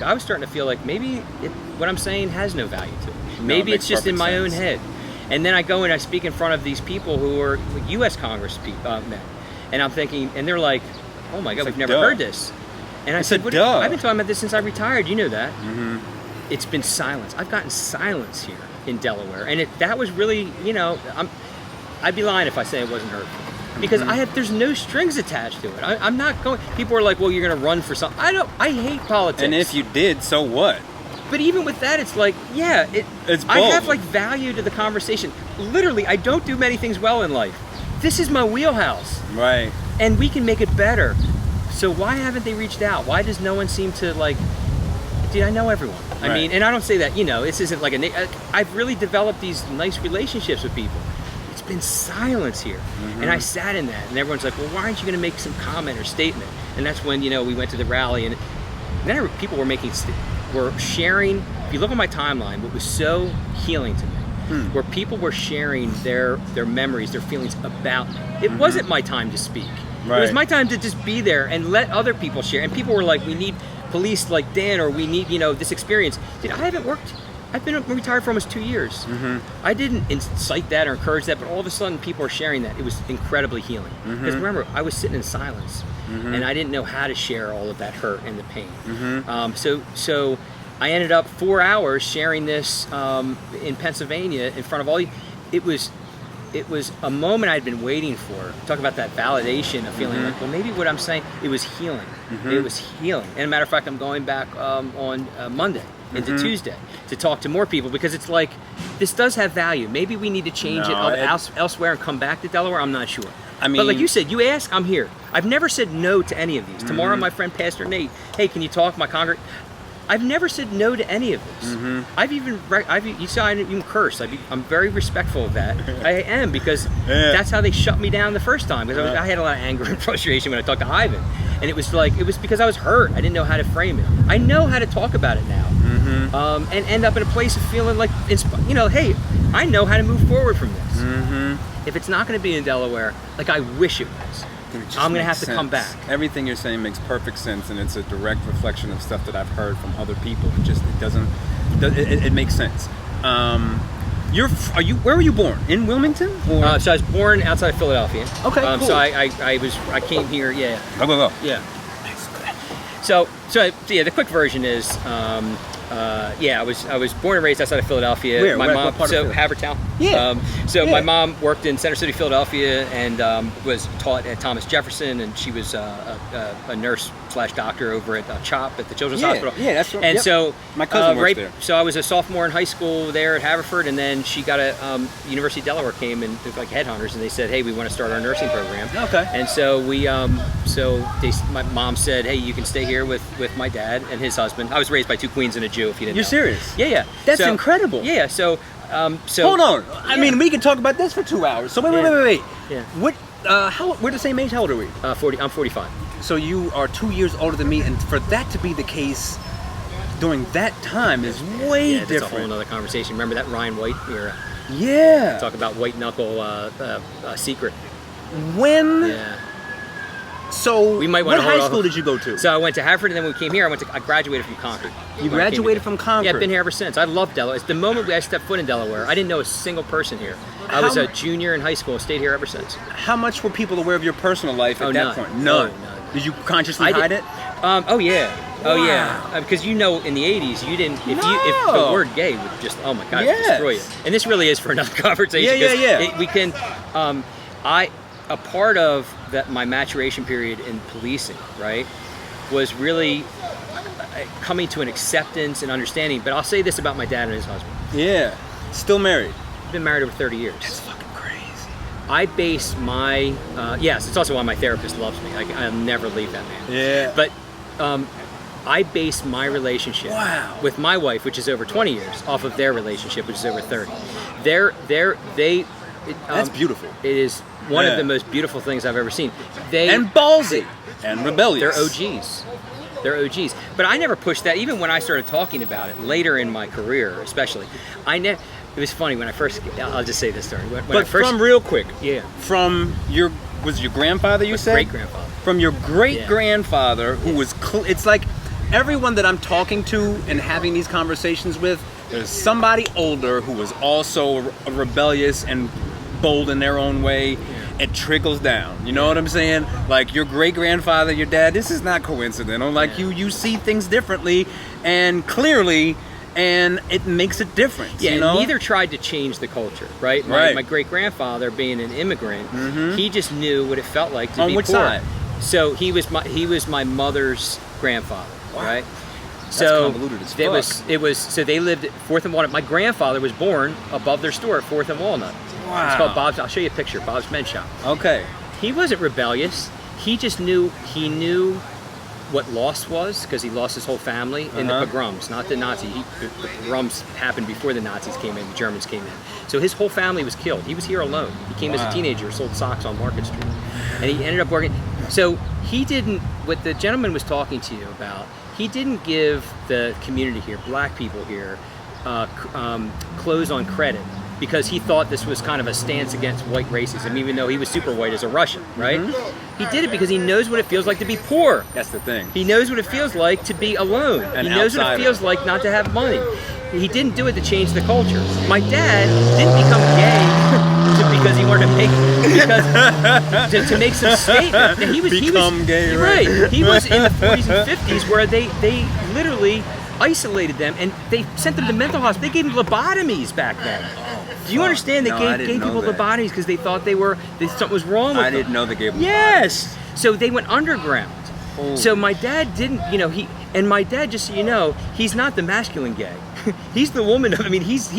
I was starting to feel like maybe what I'm saying has no value to it. Maybe it's just in my own head. And then I go and I speak in front of these people who are U.S. Congress men, and I'm thinking, and they're like, "Oh my God, we've never heard this." And I said, "I've been talking about this since I retired. You know that." It's been silence. I've gotten silence here in Delaware, and that was really, I'd be lying if I say it wasn't hurtful. Because there's no strings attached to it. I'm not going. People are like, well, you're going to run for something. I hate politics. And if you did, so what? But even with that, it's like, yeah, it's bold. I have like value to the conversation. Literally, I don't do many things well in life. This is my wheelhouse. Right. And we can make it better. So why haven't they reached out? Why does no one seem to like? Dude, I know everyone. I mean, and I don't say that. This isn't like I've really developed these nice relationships with people. Been silence here, and I sat in that, and everyone's like, well, why aren't you going to make some comment or statement? And that's when we went to the rally, and then people were sharing. If you look at my timeline, what was so healing to me, where people were sharing their memories, their feelings about me. It wasn't my time to speak. It was my time to just be there and let other people share. And people were like, we need police like Dan, or we need this experience. Dude, I haven't worked. I've been retired for almost 2 years. I didn't incite that or encourage that, but all of a sudden people are sharing that. It was incredibly healing. Because remember, I was sitting in silence, and I didn't know how to share all of that hurt and the pain. So I ended up 4 hours sharing this in Pennsylvania in front of all you. It was a moment I'd been waiting for. Talk about that validation of feeling like, well, maybe what I'm saying, it was healing. It was healing. And as a matter of fact, I'm going back on Monday into Tuesday to talk to more people, because it's like, this does have value. Maybe we need to change it elsewhere and come back to Delaware. I'm not sure. I mean, but like you said, you ask, I'm here. I've never said no to any of these. Tomorrow, my friend Pastor Nate, hey, can you talk? My congregation. I've never said no to any of this. You saw I didn't even curse. I'm very respectful of that. I am, because that's how they shut me down the first time. Because I had a lot of anger and frustration when I talked to Ivan, and it was because I was hurt. I didn't know how to frame it. I know how to talk about it now, and end up in a place of feeling like, hey, I know how to move forward from this. If it's not going to be in Delaware, like I wish it was, I'm going to have to come back. Everything you're saying makes perfect sense, and it's a direct reflection of stuff that I've heard from other people. It makes sense. Where were you born? In Wilmington? Or? So I was born outside of Philadelphia. Okay, cool. So I came here. Yeah. Go. Yeah. So yeah, the quick version is, I was born and raised outside of Philadelphia. Where? My What mom, part of Havertown. Yeah. My mom worked in Center City, Philadelphia, and was taught at Thomas Jefferson, and she was a nurse / doctor over at CHOP at the Children's Hospital. Yeah, that's right. And Yep. so My cousin works there. So I was a sophomore in high school there at Haverford, and then she got University of Delaware came and like headhunters, and they said, hey, we want to start our nursing program. Okay. And so my mom said, hey, you can stay here with my dad and his husband. I was raised by two queens and a Jew, if you didn't You're know. serious? Yeah. That's incredible. Yeah. So hold on. I mean, we can talk about this for 2 hours. So wait. Yeah. What? We're the same age. How old are we? 40. I'm 45. So you are 2 years older than me, and for that to be the case during that time is way That's different. a whole other conversation. Remember that Ryan White era? Yeah. Talk about white knuckle secret. When? Yeah. So We might what wanna high hold school off. did you go to? So I went to Haverford, and then when we came here, I graduated from Concord. You graduated from Concord? Yeah, I've been here ever since. I love Delaware. It's the moment I stepped foot in Delaware, I didn't know a single person here. I was a junior in high school and stayed here ever since. How much were people aware of your personal life at that none. point? None. Did you consciously hide it? Oh yeah. Oh Wow. yeah. Because in the 80s, you didn't. If No. the word gay would just, oh my God, it would Yes. destroy you. And this really is for another conversation. Yeah. We can. A part of my maturation period in policing, right, was really coming to an acceptance and understanding. But I'll say this about my dad and his husband. Yeah. Still married. We've been married over 30 years. That's fucking crazy. I base my yes, it's also why my therapist loves me. I'll never leave that man. Yeah. But I base my relationship with my wife, which is over 20 years, off of their relationship, which is over 30. That's beautiful. It is one of the most beautiful things I've ever seen. And ballsy. And rebellious. They're OGs. But I never pushed that. Even when I started talking about it later in my career, especially, it was funny when I first. I'll just say this story. From real quick. Yeah. From your grandfather? You said great grandfather. From your great grandfather, who was. It's like everyone that I'm talking to and having these conversations with. There's somebody older who was also rebellious and bold in their own way. It trickles down. You know what I'm saying? Like your great grandfather, your dad. This is not coincidental. Like you see things differently and clearly, and it makes a difference. Yeah, you know? neither tried to change the culture, right? My great grandfather, being an immigrant, he just knew what it felt like to be poor. On which side? So he was my mother's grandfather, right? That's So convoluted as fuck. So they lived at 4th and Walnut. My grandfather was born above their store at 4th and Walnut. Wow. It's called Bob's. I'll show you a picture. Bob's Men's Shop. Okay. He wasn't rebellious. He just knew what loss was, because he lost his whole family in the pogroms, not the Nazi. The pogroms happened before the Nazis came in, the Germans came in. So his whole family was killed. He was here alone. He came as a teenager, sold socks on Market Street. And he ended up working. So he didn't, what the gentleman was talking to you about, he didn't give the community here, black people here, clothes on credit, because he thought this was kind of a stance against white racism, even though he was super white as a Russian, right? He did it because he knows what it feels like to be poor. That's the thing. He knows what it feels like to be alone. He knows what it feels like not to have money. He didn't do it to change the culture. My dad didn't become gay because he wanted to make some statement. He was gay, right? He was in the 40s and 50s where they literally isolated them and they sent them to mental hospitals. They gave them lobotomies back then. Do you understand? They gave gay people lobotomies because they thought something was wrong with them. I didn't know they gave them. Yes. So they went underground. Oh. So my dad didn't, and my dad, just so you know, he's not the masculine gay. He's the woman. I mean, he's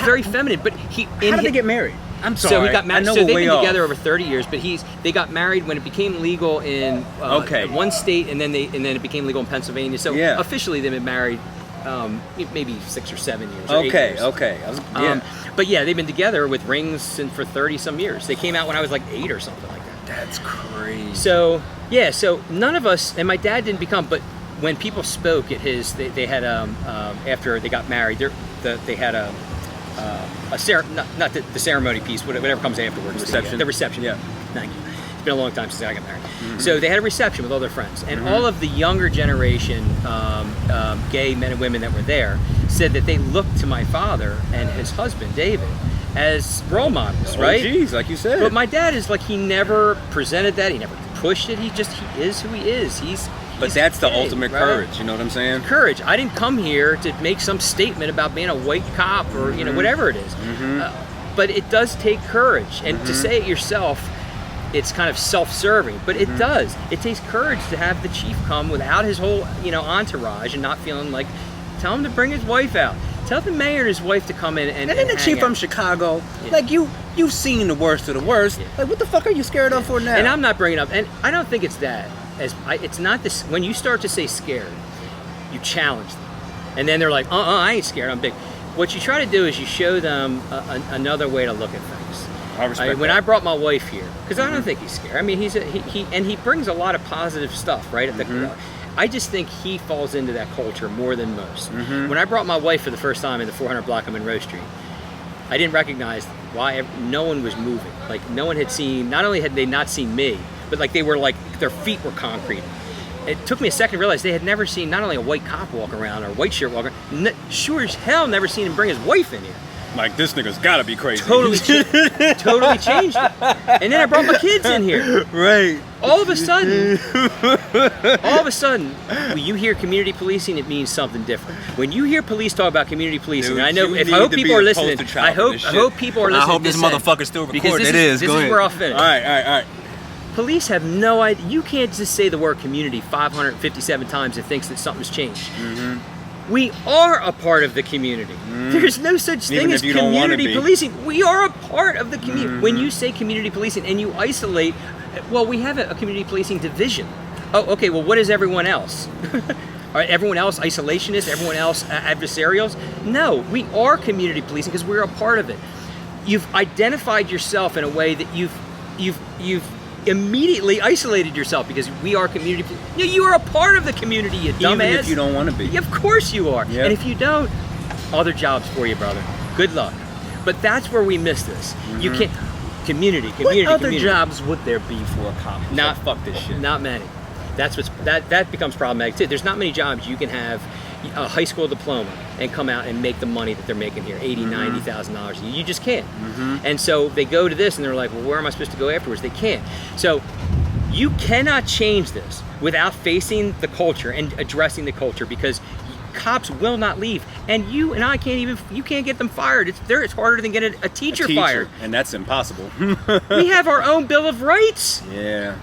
very feminine. But how did they get married? I'm sorry. So he got married. I know So we're they've way been off. together over 30 years. But they got married when it became legal in one state, and then it became legal in Pennsylvania. So officially they've been married maybe 6 or 7 years. Or 8 years. Okay. But yeah, they've been together with rings for 30 some years. They came out when I was like 8 or something like that. That's crazy. So yeah, so none of us, and my dad didn't become, but when people spoke at his, they had after they got married, they had a not the ceremony piece, whatever comes afterwards. Reception. The reception. Yeah. Thank you. It's been a long time since I got married. So they had a reception with all their friends, and all of the younger generation, gay men and women that were there, said that they looked to my father and his husband, David, as role models, right? Geez, like you said. But my dad is like, he never presented that. He never pushed it. He is who he is. But that's the okay, ultimate right? courage, you know what I'm saying? Courage. I didn't come here to make some statement about being a white cop or, you know, whatever it is. But it does take courage. And to say it yourself, it's kind of self-serving, but it does. It takes courage to have the chief come without his whole, you know, entourage and not feeling like, tell him to bring his wife out. Tell the mayor and his wife to come in and then the hang chief out. from Chicago, like you've seen the worst of the worst. Like, what the fuck are you scared of for now? And I'm not bringing up, and I don't think it's that. It's not this. When you start to say scared, you challenge them, and then they're like, I ain't scared. I'm big. What you try to do is you show them another way to look at things. I respect When that. I brought my wife here, because I don't think he's scared. I mean, he brings a lot of positive stuff, right? I just think he falls into that culture more than most. When I brought my wife for the first time in the 400 block of Monroe Street, I didn't recognize why no one was moving. Like, no one had seen, not only had they not seen me, but like they were like, their feet were concrete. It took me a second to realize they had never seen not only a white cop walk around or a white shirt walk around, sure as hell never seen him bring his wife in here. Like, this nigga's gotta be crazy. Totally changed it. And then I brought my kids in here. Right. All of a sudden, when you hear community policing, it means something different. When you hear police talk about community policing, Dude, and I know, you I hope need to people be are a listening. poster child for this I shit. hope people are listening. I hope this motherfucker's still because recording. this Go is ahead. where I'll finish. All right. Police have no idea. You can't just say the word community 557 times and thinks that something's changed. We are a part of the community. There's no such Even thing if as you don't wanna community be. policing. We are a part of the community. When you say community policing and you isolate, well, we have a community policing division. Oh, okay, well, what is everyone else? Are everyone else isolationist? Everyone else adversarials? No, we are community policing because we're a part of it. You've identified yourself in a way that you've immediately isolated yourself because we are community. You are a part of the community, you dumbass. Even if you don't want to be. Yeah, of course you are. Yep. And if you don't, other jobs for you, brother. Good luck. But that's where we miss this. You can't. Community. What other community. jobs would there be for a cop? Not fuck this shit. Not many. That becomes problematic too. There's not many jobs you can have a high school diploma and come out and make the money that they're making here, $80,000, $90,000 a year. You just can't. And so they go to this and they're like, well, where am I supposed to go afterwards? They can't. So you cannot change this without facing the culture and addressing the culture, because cops will not leave, and you and I you can't get them fired. It's harder than getting a teacher fired. And that's impossible. We have our own Bill of Rights. Yeah.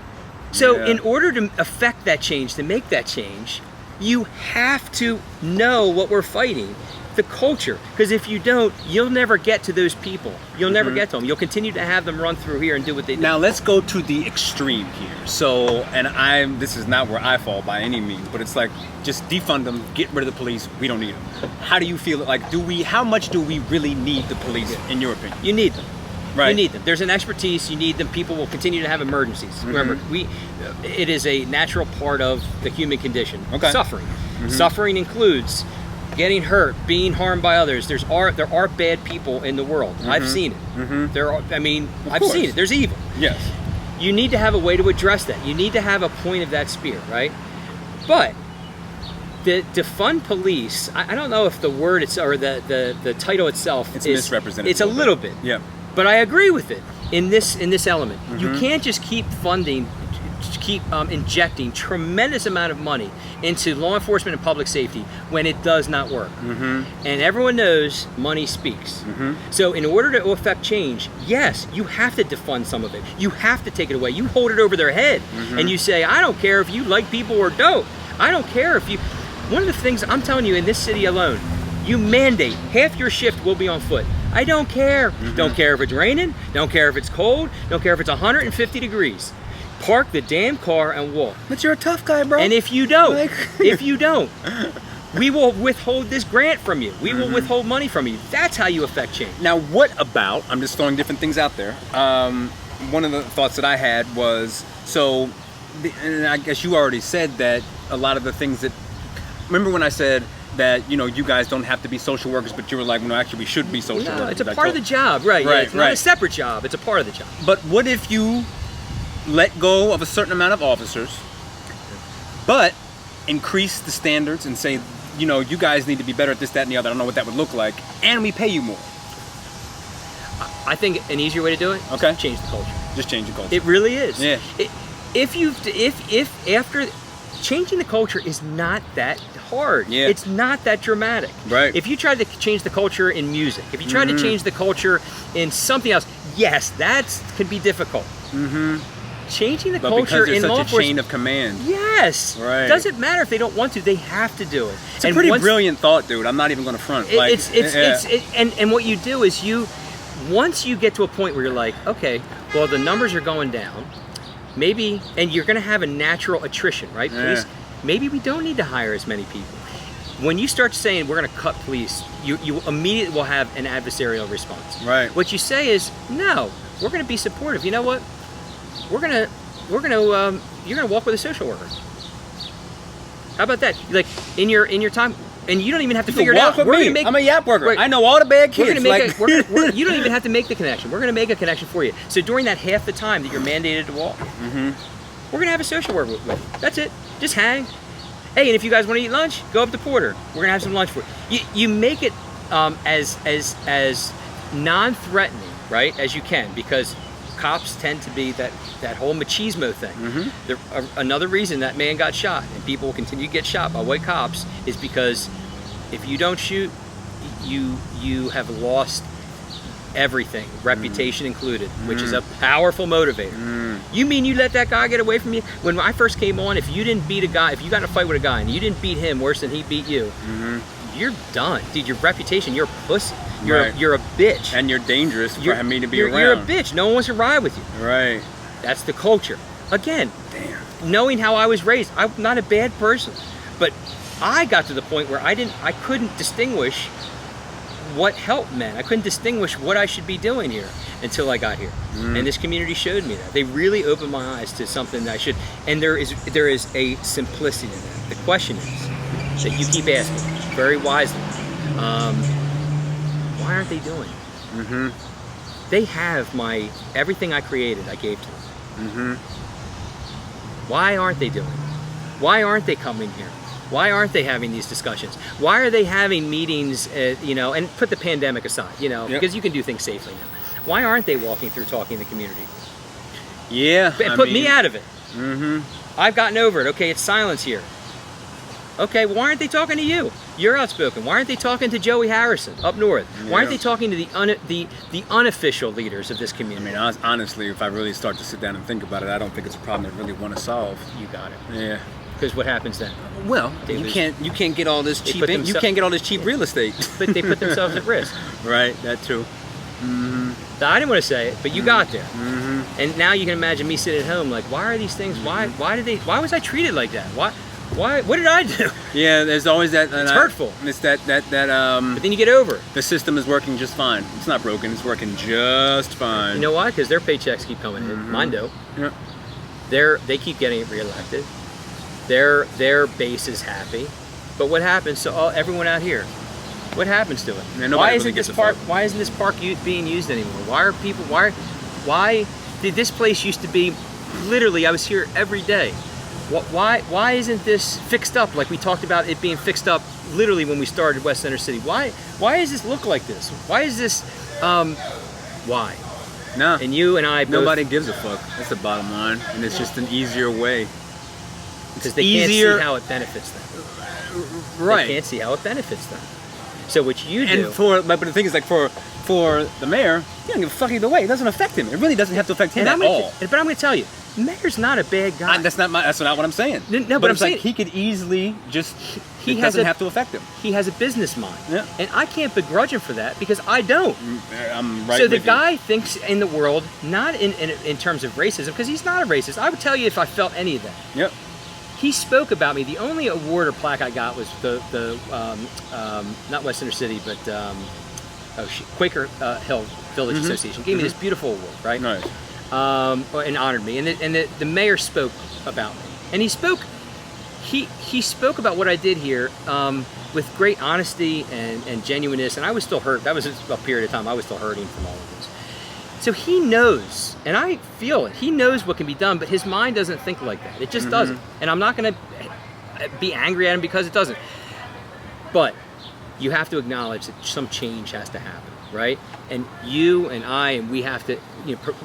So Yeah. in order to affect that change, to make that change, you have to know what we're fighting, the culture. Because if you don't, you'll never get to those people. You'll never get to them. You'll continue to have them run through here and do what they do. Now let's go to the extreme here. So, and this is not where I fall by any means, but it's like, just defund them, get rid of the police. We don't need them. How do you feel? Like, how much do we really need the police, in your opinion? You need them. Right. You need them. There's an expertise. You need them. People will continue to have emergencies. Remember, it is a natural part of the human condition. Okay. Suffering. Suffering includes getting hurt, being harmed by others. There are bad people in the world. I've seen it. I've course. seen it. There's evil. Yes. You need to have a way to address that. You need to have a point of that spear, right? But the defund police, I don't know if the word or the title itself It's is misrepresented. It's a little bit. Yeah. But I agree with it in this element. You can't just keep funding, injecting tremendous amount of money into law enforcement and public safety when it does not work. And everyone knows money speaks. So in order to affect change, yes, you have to defund some of it. You have to take it away. You hold it over their head and you say, I don't care if you like people or don't. I don't care if you... One of the things I'm telling you in this city alone, you mandate half your shift will be on foot. I don't care. Don't care if it's raining. Don't care if it's cold. Don't care if it's 150 degrees. Park the damn car and walk. But you're a tough guy, bro. And if you don't, we will withhold this grant from you. We will withhold money from you. That's how you affect change. Now, what about, I'm just throwing different things out there. One of the thoughts that I had was, and I guess you already said that a lot of the things that, remember when I said that, you guys don't have to be social workers, but you were like, no, actually we should be social No, workers. it's a part of the job, right? Right, Yeah, it's not a separate job. It's a part of the job. But what if you let go of a certain amount of officers, but increase the standards and say you know, you guys need to be better at this, that, and the other. I don't know what that would look like, and we pay you more. I think an easier way to do it Okay. is change the culture. Just change the culture. It really is. Yeah. If after changing the culture is not that hard. Yeah. It's not that dramatic. Right. If you tried to change the culture in music, if you tried to change the culture in something else, yes, that could be difficult. Changing the But culture because there's in law such a chain enforcement, of command. yes, Right. doesn't matter if they don't want to, they have to do it. It's a pretty brilliant thought, dude. I'm not even going to front. And what you do is once you get to a point where you're like, okay, well, the numbers are going down, maybe, and you're going to have a natural attrition, right? Police, maybe we don't need to hire as many people. When you start saying we're going to cut police, you immediately will have an adversarial response. Right. What you say is, no, we're going to be supportive. You know what? You're going to walk with a social worker. How about that? Like in your time. And you don't even have to figure it out. We're gonna make, I'm a yap worker. Right. I know all the bad kids. We're gonna make you don't even have to make the connection. We're going to make a connection for you. So during that half the time that you're mandated to walk, we're going to have a social worker with you. That's it. Just hang. Hey, and if you guys want to eat lunch, go up to Porter. We're going to have some lunch for you. You make it as non-threatening, right, as you can, because cops tend to be that whole machismo thing. Another reason that man got shot, and people will continue to get shot by white cops, is because if you don't shoot, you have lost everything, reputation included, which is a powerful motivator. You mean you let that guy get away from you? When I first came on, if you didn't beat a guy, if you got in a fight with a guy and you didn't beat him worse than he beat you, you're done, dude. Your reputation, you're a pussy. You're a bitch, and you're dangerous for me to be around. You're a bitch. No one wants to ride with you. Right. That's the culture. Again, knowing how I was raised, I'm not a bad person, but I got to the point where I couldn't distinguish what help meant. I couldn't distinguish what I should be doing here until I got here, and this community showed me that. They really opened my eyes to something that I should. And there is a simplicity in that. The question is that you keep asking very wisely. Why aren't they doing it? They have everything I created, I gave to them. Why aren't they doing it? Why aren't they coming here? Why aren't they having these discussions? Why are they having meetings, and put the pandemic aside, because you can do things safely now. Why aren't they walking through talking to the community? Yeah. Put me out of it. I've gotten over it. Okay, it's silence here. Okay, why aren't they talking to you? You're outspoken. Why aren't they talking to Joey Harrison up north? Why aren't they talking to the unofficial leaders of this community? I mean, honestly, if I really start to sit down and think about it, I don't think it's a problem they really want to solve. You got it. Yeah. Because what happens then? Well, you can't get all this cheap real estate. But they put themselves at risk. Right. That too. I didn't want to say it, but you got there. And now you can imagine me sitting at home like, why are these things? Why was I treated like that? Why? What did I do? Yeah, there's always that. It's hurtful. It's that. But then you get over it. The system is working just fine. It's not broken. It's working just fine. You know why? Because their paychecks keep coming in. Mine don't. Yeah. They keep getting reelected. Their base is happy. But what happens to everyone out here? What happens to it? Yeah, why isn't this park? Why isn't this park being used anymore? Why are people? Why did this place used to be? Literally, I was here every day. Why isn't this fixed up like we talked about it being fixed up literally when we started West Center City? Why does this look like this? Why is this? Why? No. And you and I both. Nobody gives a fuck. That's the bottom line, and it's just an easier way. Because they can't see how it benefits them. Right. They can't see how it benefits them. So what you do. And but the thing is, like for the mayor, he don't give a fuck either way. It doesn't affect him. It really doesn't have to affect him at all. But I'm going to tell you, the mayor's not a bad guy. That's not what I'm saying. No, but I'm saying like he could easily just. It doesn't have to affect him. He has a business mind. Yeah. And I can't begrudge him for that because I don't. I'm right. So the guy thinks in the world, not in terms of racism, because he's not a racist. I would tell you if I felt any of that. Yep. He spoke about me. The only award or plaque I got was the not West Center City, but Quaker Hill Village Association gave me this beautiful award, right? Nice. And honored me. And the mayor spoke about me. And he spoke about what I did here with great honesty and genuineness. And I was still hurt. That was a period of time I was still hurting from all of this. So he knows, and I feel it, he knows what can be done, but his mind doesn't think like that. It just doesn't. And I'm not going to be angry at him because it doesn't. But you have to acknowledge that some change has to happen, right? And you and I and we have to,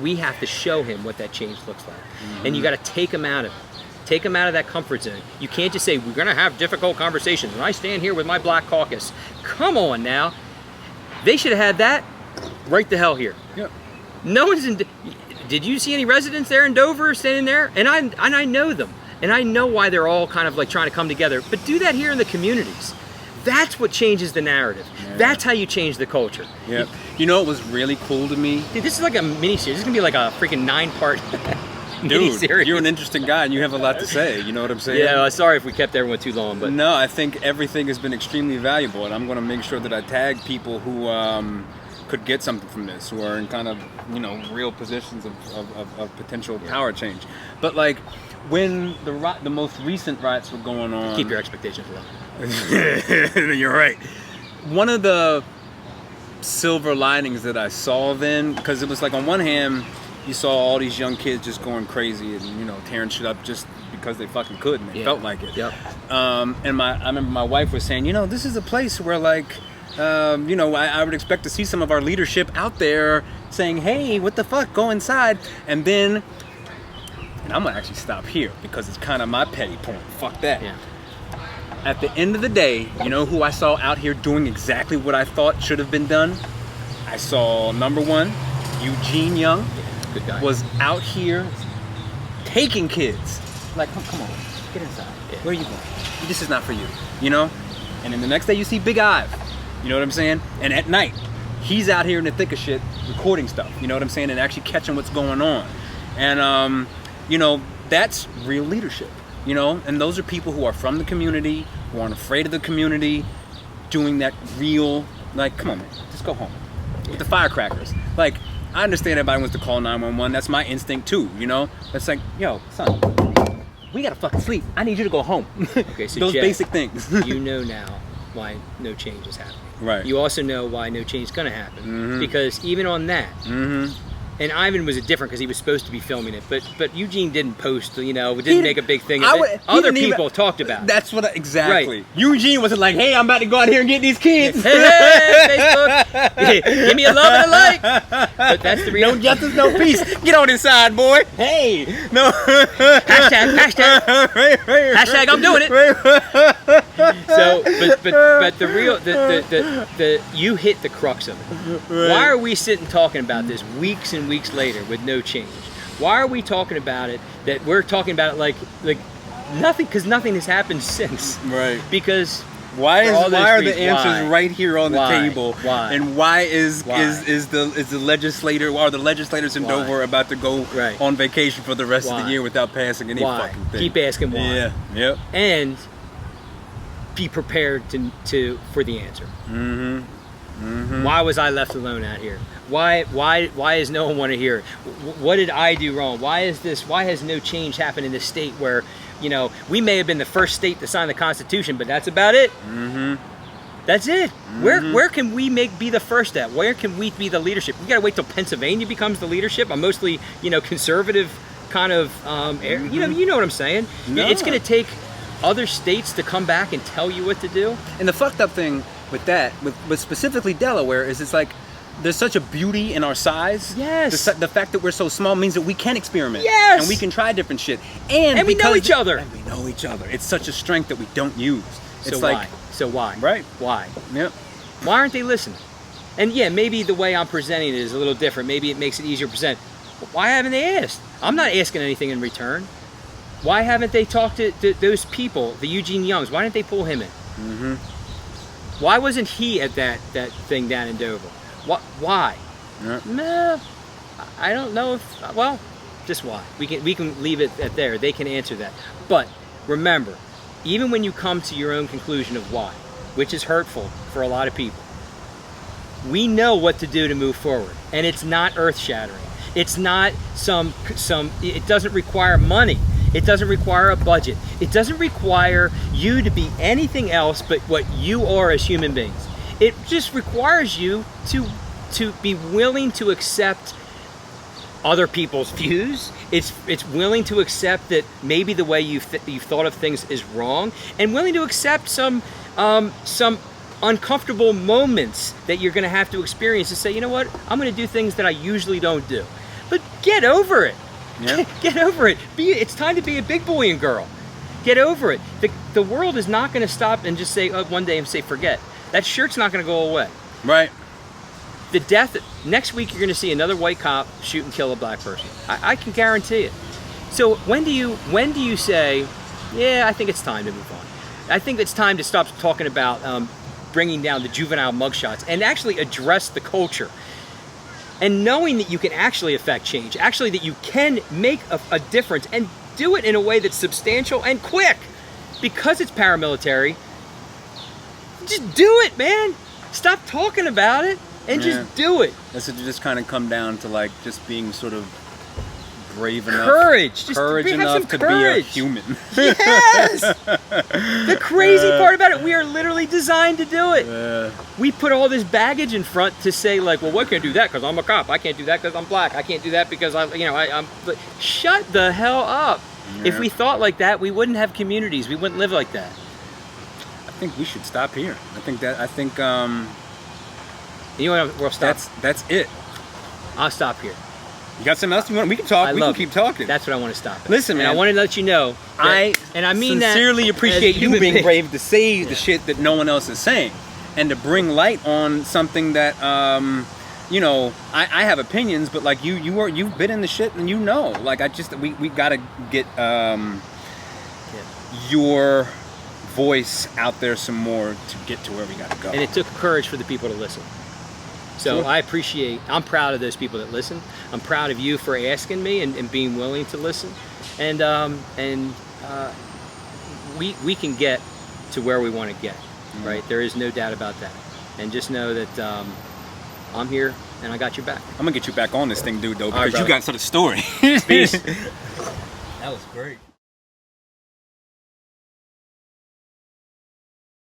we have to show him what that change looks like. And you got to take him out of it. Take him out of that comfort zone. You can't just say, we're going to have difficult conversations, and I stand here with my Black Caucus. Come on now. They should have had that right the hell here. Yep. No one's in... Did you see any residents there in Dover standing there? And I know them. And I know why they're all kind of like trying to come together. But do that here in the communities. That's what changes the narrative. Yeah. That's how you change the culture. Yep. You know what was really cool to me? Dude, this is like a mini-series. This is going to be like a freaking 9-part Dude, mini-series. you're an interesting guy and you have a lot to say. You know what I'm saying? Yeah, sorry if we kept everyone too long. But no, I think everything has been extremely valuable. And I'm going to make sure that I tag people who could get something from this, who are in kind of, real positions of potential power change. But like, when the most recent riots were going on... Keep your expectations low. You're right. One of the silver linings that I saw then, because it was like on one hand, you saw all these young kids just going crazy and, tearing shit up just because they fucking could and they felt like it. Yep. And I remember my wife was saying, this is a place where like, I would expect to see some of our leadership out there saying, hey, what the fuck, go inside. And then, and I'm gonna actually stop here because it's kind of my petty point. Fuck that. Yeah. At the end of the day, you know who I saw out here doing exactly what I thought should have been done? I saw, number one, Eugene Young. Yeah, good guy. Was out here taking kids. Like, come on, get inside. Yeah. Where are you going? This is not for you, And then the next day you see Big Ive, you know what I'm saying? And at night, he's out here in the thick of shit recording stuff, you know what I'm saying? And actually catching what's going on. And, that's real leadership. And those are people who are from the community, who aren't afraid of the community, doing that real, like, come on, man, just go home. With the firecrackers. Like, I understand everybody wants to call 911. That's my instinct too, That's like, yo, son, we gotta fucking sleep. I need you to go home. Okay, so those Jay, basic things. You know now why no change is happening. Right. You also know why no change is going to happen. Because even on that, and Ivan was different because he was supposed to be filming it, but Eugene didn't post, didn't make a big thing of it. Other people talked about it. That's what, exactly. Right. Eugene wasn't like, hey, I'm about to go out here and get these kids. Hey, Facebook, give me a love and a like. But that's the reality. No justice, no peace. Get on inside, boy. Hey. No. Hashtag. Hashtag, I'm doing it. So, but the real, you hit the crux of it. Right. Why are we sitting talking about this weeks and weeks later with no change? Why are we talking about it? That we're talking about it like nothing, because nothing has happened since. Right. Because why are the answers why? right here on the table? Why? And why is the legislator, why are the legislators in Dover about to go on vacation for the rest of the year without passing any fucking thing? Keep asking why. Yeah. Yep. And be prepared for the answer. Why was I left alone out here? Why does no one want to hear it? What did I do wrong? Why has no change happened in this state where, we may have been the first state to sign the Constitution, but that's about it. That's it. Where can we be the first at? Where can we be the leadership? We gotta wait till Pennsylvania becomes the leadership. I'm mostly, conservative kind of, you know what I'm saying? No. It's gonna take other states to come back and tell you what to do. And the fucked up thing with that, with specifically Delaware, is it's like there's such a beauty in our size. Yes. The fact that we're so small means that we can experiment. Yes. And we can try different shit. And we know each other. And we know each other. It's such a strength that we don't use. It's So why? Right. Why? Yep. Why aren't they listening? And yeah, maybe the way I'm presenting it is a little different. Maybe it makes it easier to present. But why haven't they asked? I'm not asking anything in return. Why haven't they talked to those people, the Eugene Youngs? Why didn't they pull him in? Why wasn't he at that thing down in Dover? Why? Yeah. No, I don't know if, just why. We can leave it at there. They can answer that. But remember, even when you come to your own conclusion of why, which is hurtful for a lot of people, we know what to do to move forward. And it's not earth-shattering. It's not it doesn't require money. It doesn't require a budget. It doesn't require you to be anything else but what you are as human beings. It just requires you to be willing to accept other people's views. It's willing to accept that maybe the way you've thought of things is wrong, and willing to accept some some uncomfortable moments that you're going to have to experience to say, you know what, I'm going to do things that I usually don't do. But get over it. Yeah. Get over it. It's time to be a big boy and girl. Get over it. The world is not going to stop and just say one day and say forget. That shirt's not going to go away. Right. The death next week, you're going to see another white cop shoot and kill a black person. I can guarantee it. So when do you say, yeah, I think it's time to move on. I think it's time to stop talking about bringing down the juvenile mugshots and actually address the culture. And knowing that you can actually affect change, actually that you can make a difference and do it in a way that's substantial and quick. Because it's paramilitary, just do it, man. Stop talking about it and just do it. That's just kind of come down to like just being sort of brave enough. Courage. Courage enough to be a human. Yes! The crazy part about it, we are literally designed to do it. We put all this baggage in front to say like, well, I can't do that because I'm a cop. I can't do that because I'm black. I can't do that because I'm... Shut the hell up. Yeah. If we thought like that, we wouldn't have communities. We wouldn't live like that. I think we should stop here. You know what? We'll stop. That's it. I'll stop here. You got something else you want? We can talk. We can keep talking. That's what I want to stop at. Listen, man. And I want to let you know. I mean sincerely that appreciate as you human being beings. brave to say the shit that no one else is saying, and to bring light on something that I have opinions, but like you've been in the shit and you know. Like we gotta get your voice out there some more to get to where we gotta go. And it took courage for the people to listen. So Sure. I'm proud of those people that listen. I'm proud of you for asking me and being willing to listen. And we can get to where we want to get, right? There is no doubt about that. And just know that I'm here and I got your back. I'm gonna get you back on this thing, dude, though, because All right, you got sort of story. Peace. That was great.